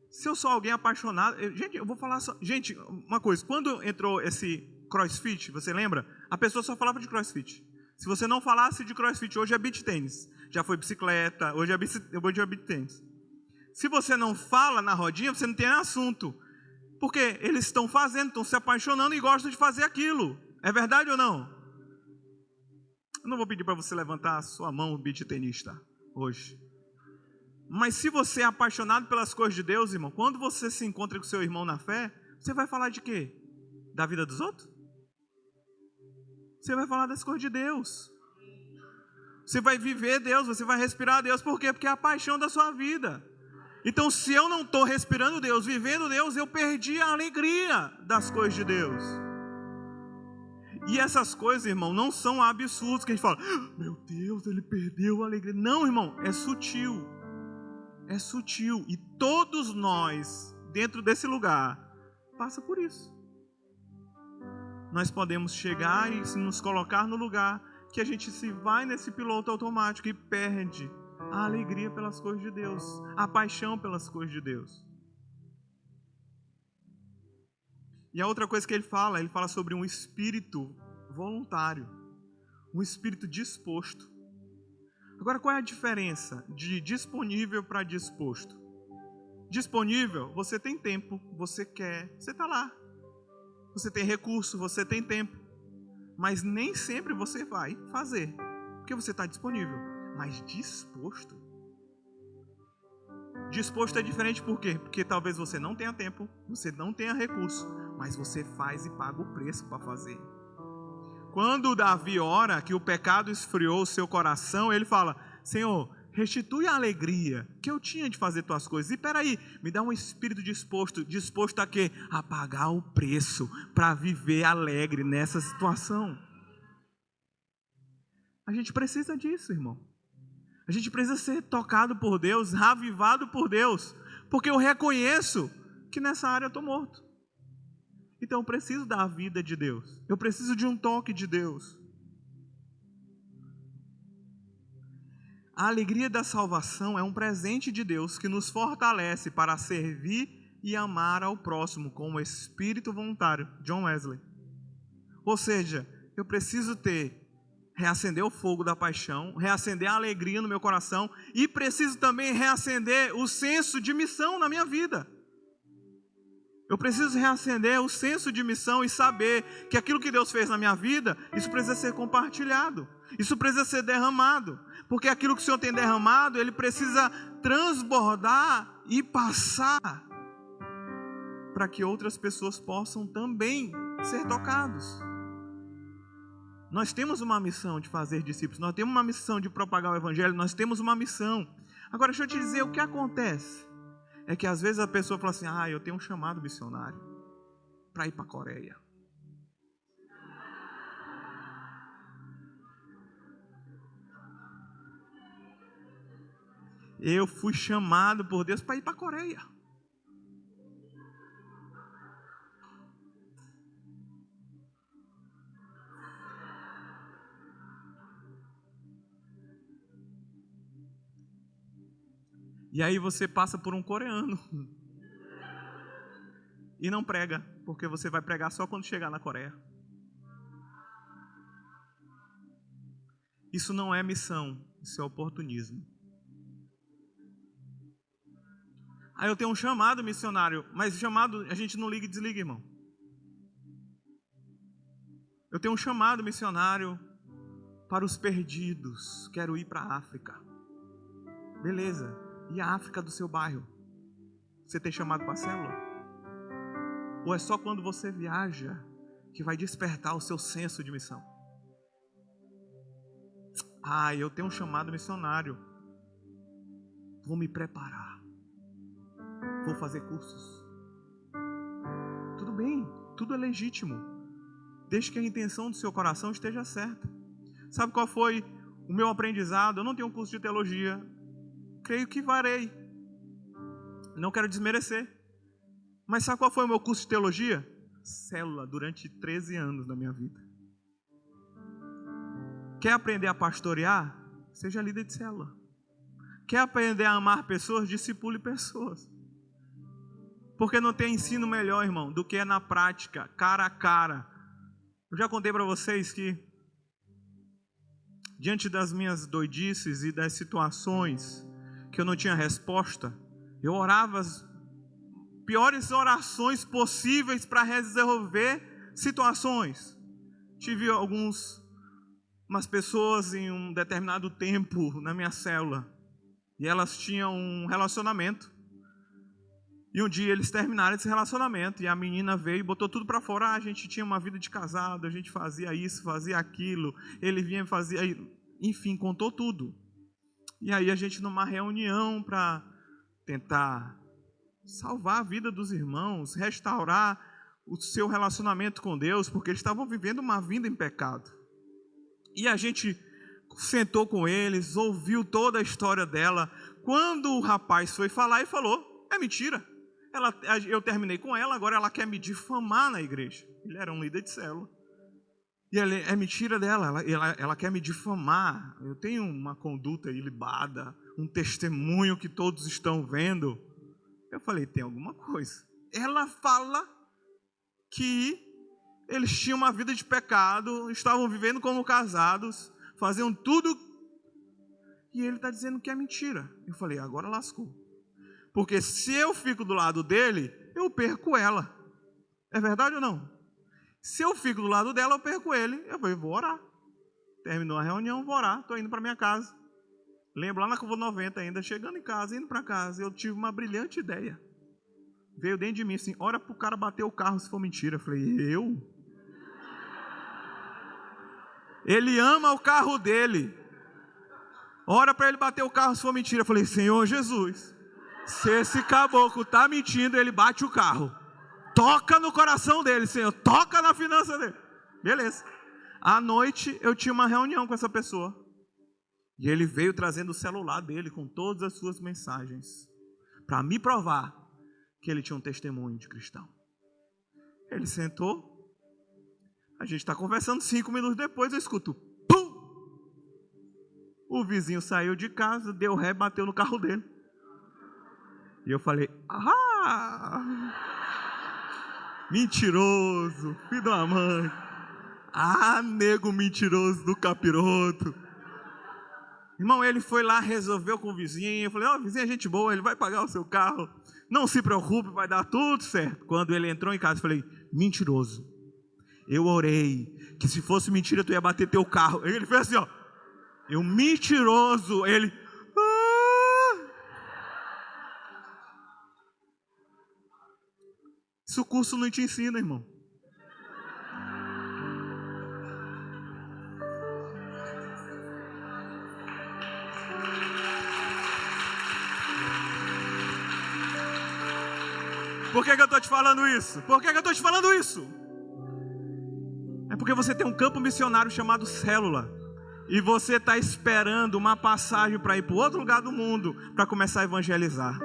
Se eu sou alguém apaixonado... Gente, eu vou falar só... Gente, uma coisa. Quando entrou esse CrossFit, você lembra? A pessoa só falava de CrossFit. Se você não falasse de CrossFit, hoje é beach tênis. Já foi bicicleta, hoje é beach tênis. Se você não fala na rodinha, você não tem assunto. Porque eles estão fazendo, estão se apaixonando e gostam de fazer aquilo. É verdade ou não? Eu não vou pedir para você levantar a sua mão, beach tenista, hoje. Mas se você é apaixonado pelas coisas de Deus, irmão, quando você se encontra com seu irmão na fé, você vai falar de quê? Da vida dos outros? Você vai falar das coisas de Deus. Você vai viver Deus, você vai respirar Deus. Por quê? Porque é a paixão da sua vida. Então, se eu não estou respirando Deus, vivendo Deus, eu perdi a alegria das coisas de Deus. E essas coisas, irmão, não são absurdos que a gente fala, meu Deus, ele perdeu a alegria. Não, irmão, é sutil. É sutil. E todos nós, dentro desse lugar, passa por isso. Nós podemos chegar e nos colocar no lugar que a gente se vai nesse piloto automático e perde a alegria pelas coisas de Deus, a paixão pelas coisas de Deus. E a outra coisa que ele fala sobre um espírito voluntário, um espírito disposto. Agora, qual é a diferença de disponível para disposto? Disponível, você tem tempo, você quer, você está lá. Você tem recurso, você tem tempo. Mas nem sempre você vai fazer, porque você está disponível. Mas disposto? Disposto é diferente por quê? Porque talvez você não tenha tempo, você não tenha recurso, mas você faz e paga o preço para fazer. Quando Davi ora que o pecado esfriou o seu coração, ele fala, Senhor, restitui a alegria que eu tinha de fazer tuas coisas. E peraí, me dá um espírito disposto a quê? A pagar o preço para viver alegre nessa situação. A gente precisa disso, irmão. A gente precisa ser tocado por Deus, avivado por Deus, porque eu reconheço que nessa área eu estou morto. Então eu preciso da vida de Deus, eu preciso de um toque de Deus. A alegria da salvação é um presente de Deus que nos fortalece para servir e amar ao próximo com o espírito voluntário. John Wesley. Ou seja, eu preciso reacender o fogo da paixão, reacender a alegria no meu coração e preciso também reacender o senso de missão na minha vida. Eu preciso reacender o senso de missão e saber que aquilo que Deus fez na minha vida, isso precisa ser compartilhado, isso precisa ser derramado, porque aquilo que o Senhor tem derramado, Ele precisa transbordar e passar para que outras pessoas possam também ser tocados. Nós temos uma missão de fazer discípulos, nós temos uma missão de propagar o Evangelho, nós temos uma missão. Agora deixa eu te dizer o que acontece. É que às vezes a pessoa fala assim, eu tenho um chamado missionário para ir para a Coreia. Eu fui chamado por Deus para ir para a Coreia. E aí você passa por um coreano e não prega, porque você vai pregar só quando chegar na Coreia. Isso não é missão, isso é oportunismo. Aí eu tenho um chamado missionário, mas chamado a gente não liga e desliga, irmão. Eu tenho um chamado missionário para os perdidos, quero ir para a África. Beleza, e a África do seu bairro? Você tem chamado para a célula? Ou é só quando você viaja que vai despertar o seu senso de missão? Eu tenho um chamado missionário. Vou me preparar. Vou fazer cursos. Tudo bem, tudo é legítimo, desde que a intenção do seu coração esteja certa. Sabe qual foi o meu aprendizado? Eu não tenho um curso de teologia. Creio que varei. Não quero desmerecer. Mas sabe qual foi o meu curso de teologia? Célula, durante 13 anos da minha vida. Quer aprender a pastorear? Seja líder de célula. Quer aprender a amar pessoas? Discipule pessoas. Porque não tem ensino melhor, irmão, do que é na prática, cara a cara. Eu já contei para vocês que, diante das minhas doidices e das situações que eu não tinha resposta, eu orava as piores orações possíveis para resolver situações. Tive umas pessoas em um determinado tempo na minha célula, e elas tinham um relacionamento. E um dia eles terminaram esse relacionamento, e a menina veio e botou tudo para fora. A gente tinha uma vida de casado, a gente fazia isso, fazia aquilo, ele vinha e fazia, enfim, contou tudo. E aí a gente, numa reunião para tentar salvar a vida dos irmãos, restaurar o seu relacionamento com Deus, porque eles estavam vivendo uma vida em pecado. E a gente sentou com eles, ouviu toda a história dela. Quando o rapaz foi falar, ele falou: é mentira, eu terminei com ela, agora ela quer me difamar na igreja. Ele era um líder de célula. E é mentira dela, ela quer me difamar. Eu tenho uma conduta ilibada, um testemunho que todos estão vendo. Eu falei: tem alguma coisa. Ela fala que eles tinham uma vida de pecado, estavam vivendo como casados, faziam tudo, e ele está dizendo que é mentira. Eu falei: agora lascou. Porque se eu fico do lado dele, eu perco ela. É verdade ou não? Se eu fico do lado dela, eu perco ele. Eu falei: vou orar. Terminou a reunião, vou orar, estou indo para minha casa. Lembro lá na curva 90 ainda, chegando em casa, indo para casa, eu tive uma brilhante ideia. Veio dentro de mim assim: ora para o cara bater o carro se for mentira. Eu falei: eu? Ele ama o carro dele. Ora para ele bater o carro se for mentira. Eu falei: Senhor Jesus, se esse caboclo está mentindo, ele bate o carro. Toca no coração dele, Senhor. Toca na finança dele. Beleza. À noite eu tinha uma reunião com essa pessoa. E ele veio trazendo o celular dele com todas as suas mensagens, para me provar que ele tinha um testemunho de cristão. Ele sentou. A gente está conversando, 5 minutos depois eu escuto: pum! O vizinho saiu de casa, deu ré, bateu no carro dele. E eu falei: mentiroso, filho da mãe. Nego mentiroso do capiroto. Irmão, ele foi lá, resolveu com o vizinho. Eu falei: vizinho é gente boa, ele vai pagar o seu carro. Não se preocupe, vai dar tudo certo. Quando ele entrou em casa, eu falei: mentiroso. Eu orei que se fosse mentira, tu ia bater teu carro. Ele fez assim, ó. Eu, mentiroso. Ele... Isso o curso não te ensina, irmão. Por que eu estou te falando isso? Por que eu estou te falando isso? É porque você tem um campo missionário chamado célula. E você está esperando uma passagem para ir para outro lugar do mundo para começar a evangelizar.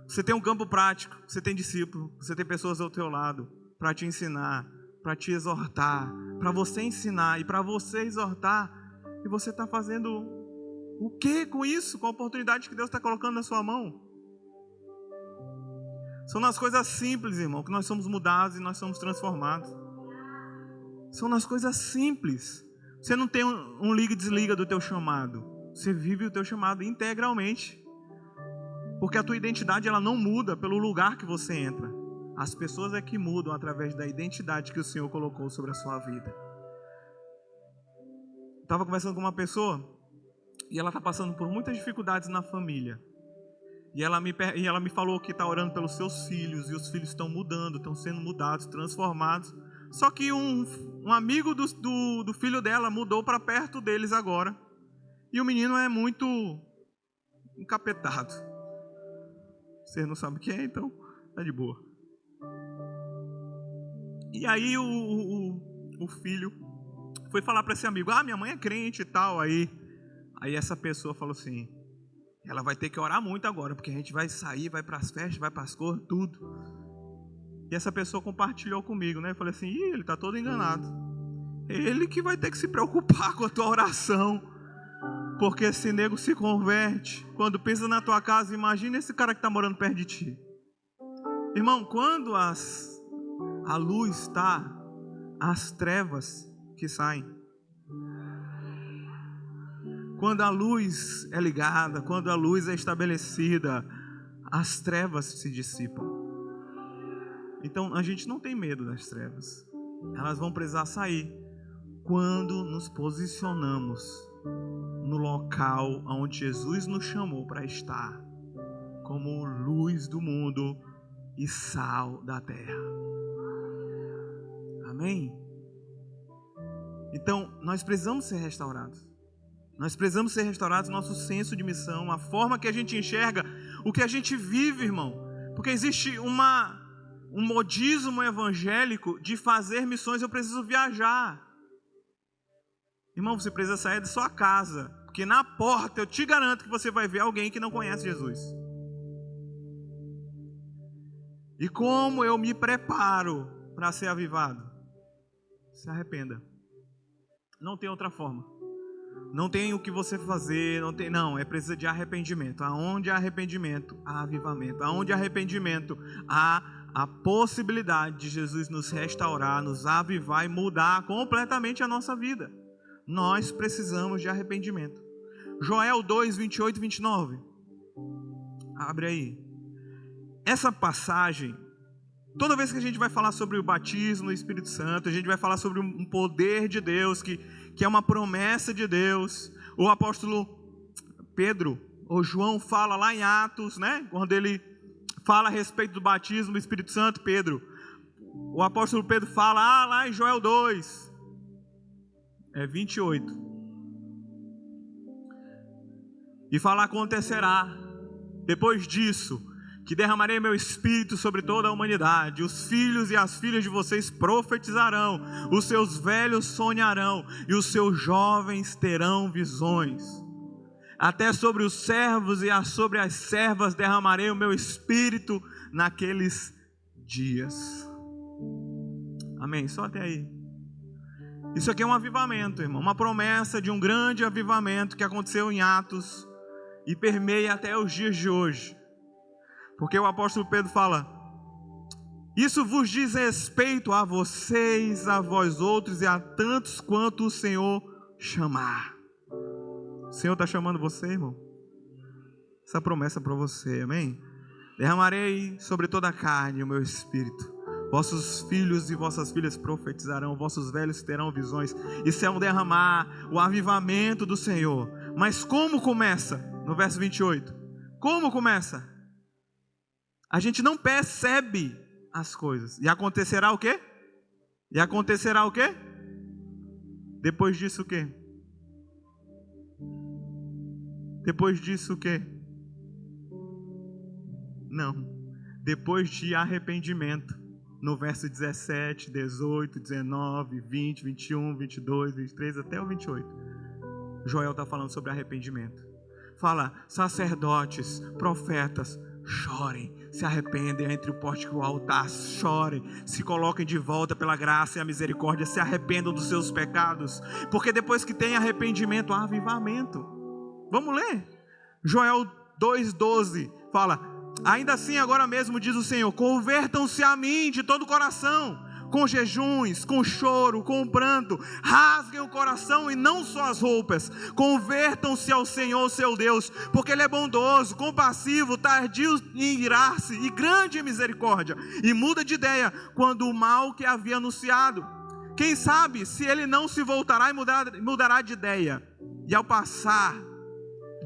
Você tem um campo prático, você tem discípulo, você tem pessoas ao teu lado para te ensinar, para te exortar, para você ensinar e para você exortar. E você está fazendo o que com isso? Com a oportunidade que Deus está colocando na sua mão? São nas coisas simples, irmão, que nós somos mudados e nós somos transformados. São nas coisas simples. Você não tem um liga e desliga do teu chamado. Você vive o teu chamado integralmente. Porque a tua identidade, ela não muda pelo lugar que você entra. As pessoas é que mudam através da identidade que o Senhor colocou sobre a sua vida. Eu estava conversando com uma pessoa e ela está passando por muitas dificuldades na família. E ela me falou que está orando pelos seus filhos, e os filhos estão mudando, estão sendo mudados, transformados. Só que um amigo do filho dela mudou para perto deles agora. E o menino é muito encapetado. Você não sabe o que é, então tá de boa. E aí o filho foi falar para esse amigo: minha mãe é crente e tal. Aí essa pessoa falou assim: ela vai ter que orar muito agora, porque a gente vai sair, vai para as festas, vai para as coisas, tudo. E essa pessoa compartilhou comigo, né? Eu falei assim, ele está todo enganado. Ele que vai ter que se preocupar com a tua oração. Porque esse nego se converte. Quando pisa na tua casa, imagina esse cara que está morando perto de ti. Irmão, quando a luz está, as trevas que saem. Quando a luz é ligada, quando a luz é estabelecida, as trevas se dissipam. Então a gente não tem medo das trevas. Elas vão precisar sair quando nos posicionamos no local onde Jesus nos chamou para estar, como luz do mundo e sal da terra. Amém? Então nós precisamos ser restaurados. Nós precisamos ser restaurados, nosso senso de missão, a forma que a gente enxerga o que a gente vive, irmão. Porque existe um modismo evangélico de fazer missões. Eu preciso viajar. Irmão, você precisa sair da sua casa, porque na porta eu te garanto que você vai ver alguém que não conhece Jesus. E como eu me preparo para ser avivado? Se arrependa. Não tem outra forma. Não tem o que você fazer, não, precisa de arrependimento. Aonde há arrependimento, há avivamento. Aonde há arrependimento, há a possibilidade de Jesus nos restaurar, nos avivar e mudar completamente a nossa vida. Nós precisamos de arrependimento. Joel 2, 28 e 29. Abre aí. Essa passagem, toda vez que a gente vai falar sobre o batismo no Espírito Santo, a gente vai falar sobre um poder de Deus, que é uma promessa de Deus. O apóstolo Pedro, ou João, fala lá em Atos, né? Quando ele fala a respeito do batismo do Espírito Santo, o apóstolo Pedro fala, lá em Joel 2, 28. E fala, acontecerá, depois disso, que derramarei meu espírito sobre toda a humanidade. Os filhos e as filhas de vocês profetizarão, os seus velhos sonharão, e os seus jovens terão visões. Até sobre os servos e sobre as servas derramarei o meu espírito naqueles dias. Amém? Só até aí. Isso aqui é um avivamento, irmão. Uma promessa de um grande avivamento que aconteceu em Atos e permeia até os dias de hoje. Porque o apóstolo Pedro fala, isso vos diz respeito a vocês, a vós outros e a tantos quanto o Senhor chamar. O Senhor está chamando você, irmão? Essa promessa para você, amém? Derramarei sobre toda a carne o meu espírito. Vossos filhos e vossas filhas profetizarão, vossos velhos terão visões. Isso é um derramar, o avivamento do Senhor. Mas como começa? No verso 28. Como começa? A gente não percebe as coisas. E acontecerá o quê? E acontecerá o quê? Depois disso o quê? Depois disso o quê? Não. Depois de arrependimento. No verso 17, 18, 19, 20, 21, 22, 23 até o 28. Joel está falando sobre arrependimento. Fala, sacerdotes, profetas, chorem, se arrependem entre o pórtico e o altar, chorem, se coloquem de volta pela graça e a misericórdia, se arrependam dos seus pecados, porque depois que tem arrependimento, há avivamento. Vamos ler? Joel 2,12 fala, ainda assim agora mesmo diz o Senhor, convertam-se a mim de todo o coração, com jejuns, com choro, com pranto, rasguem o coração e não só as roupas, convertam-se ao Senhor seu Deus, porque Ele é bondoso, compassivo, tardio em irar-se e grande em misericórdia, e muda de ideia quando o mal que havia anunciado. Quem sabe se Ele não se voltará e mudará de ideia, e ao passar,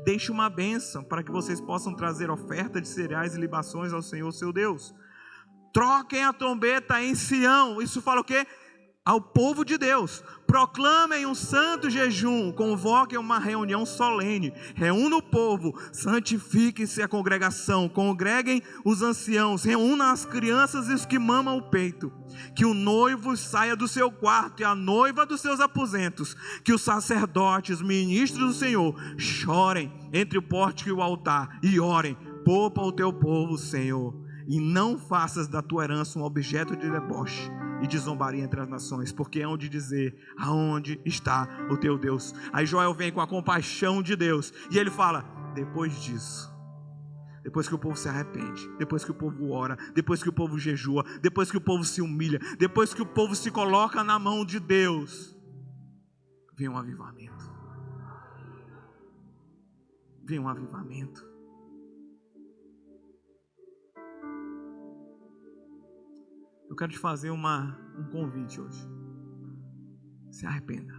deixe uma bênção para que vocês possam trazer oferta de cereais e libações ao Senhor seu Deus. Troquem a trombeta em Sião. Isso fala o quê? Ao povo de Deus. Proclamem um santo jejum. Convoquem uma reunião solene. Reúna o povo. Santifiquem-se a congregação. Congreguem os anciãos. Reúnam as crianças e os que mamam o peito. Que o noivo saia do seu quarto e a noiva dos seus aposentos. Que os sacerdotes, ministros do Senhor, chorem entre o pórtico e o altar. E orem. Poupa o teu povo, Senhor. E não faças da tua herança um objeto de deboche e de zombaria entre as nações, porque é onde dizer, aonde está o teu Deus? Aí Joel vem com a compaixão de Deus, e ele fala, depois disso, depois que o povo se arrepende, depois que o povo ora, depois que o povo jejua, depois que o povo se humilha, depois que o povo se coloca na mão de Deus, vem um avivamento. Vem um avivamento. Eu quero te fazer um convite hoje. Se arrependa.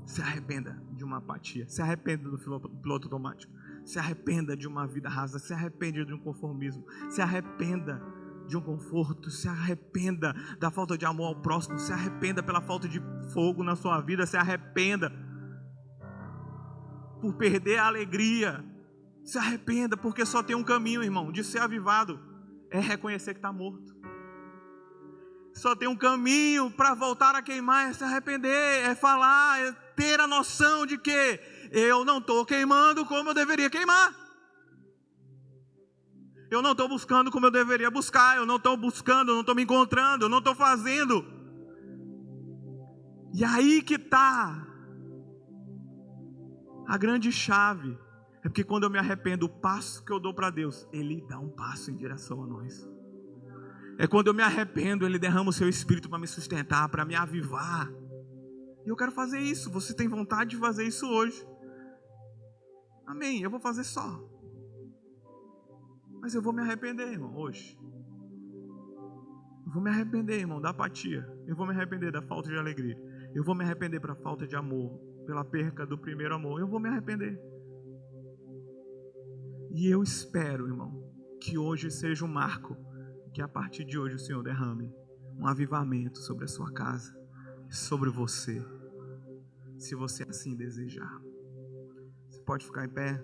Se arrependa de uma apatia. Se arrependa do piloto automático. Se arrependa de uma vida rasa. Se arrependa de um conformismo. Se arrependa de um conforto. Se arrependa da falta de amor ao próximo. Se arrependa pela falta de fogo na sua vida. Se arrependa por perder a alegria. Se arrependa, porque só tem um caminho, irmão, de ser avivado. É reconhecer que está morto. Só tem um caminho para voltar a queimar, é se arrepender, é falar, é ter a noção de que eu não estou queimando como eu deveria queimar. Eu não estou buscando como eu deveria buscar, eu não estou buscando, eu não estou me encontrando, eu não estou fazendo. E aí que está a grande chave. É porque quando eu me arrependo, o passo que eu dou para Deus, Ele dá um passo em direção a nós. É quando eu me arrependo, Ele derrama o seu Espírito para me sustentar, para me avivar. E eu quero fazer isso. Você tem vontade de fazer isso hoje? Amém, eu vou fazer só. Mas eu vou me arrepender, irmão, hoje. Eu vou me arrepender, irmão, da apatia. Eu vou me arrepender da falta de alegria. Eu vou me arrepender pela falta de amor, pela perca do primeiro amor. Eu vou me arrepender. E eu espero, irmão, que hoje seja um marco, que a partir de hoje o Senhor derrame um avivamento sobre a sua casa, sobre você, se você assim desejar. Você pode ficar em pé.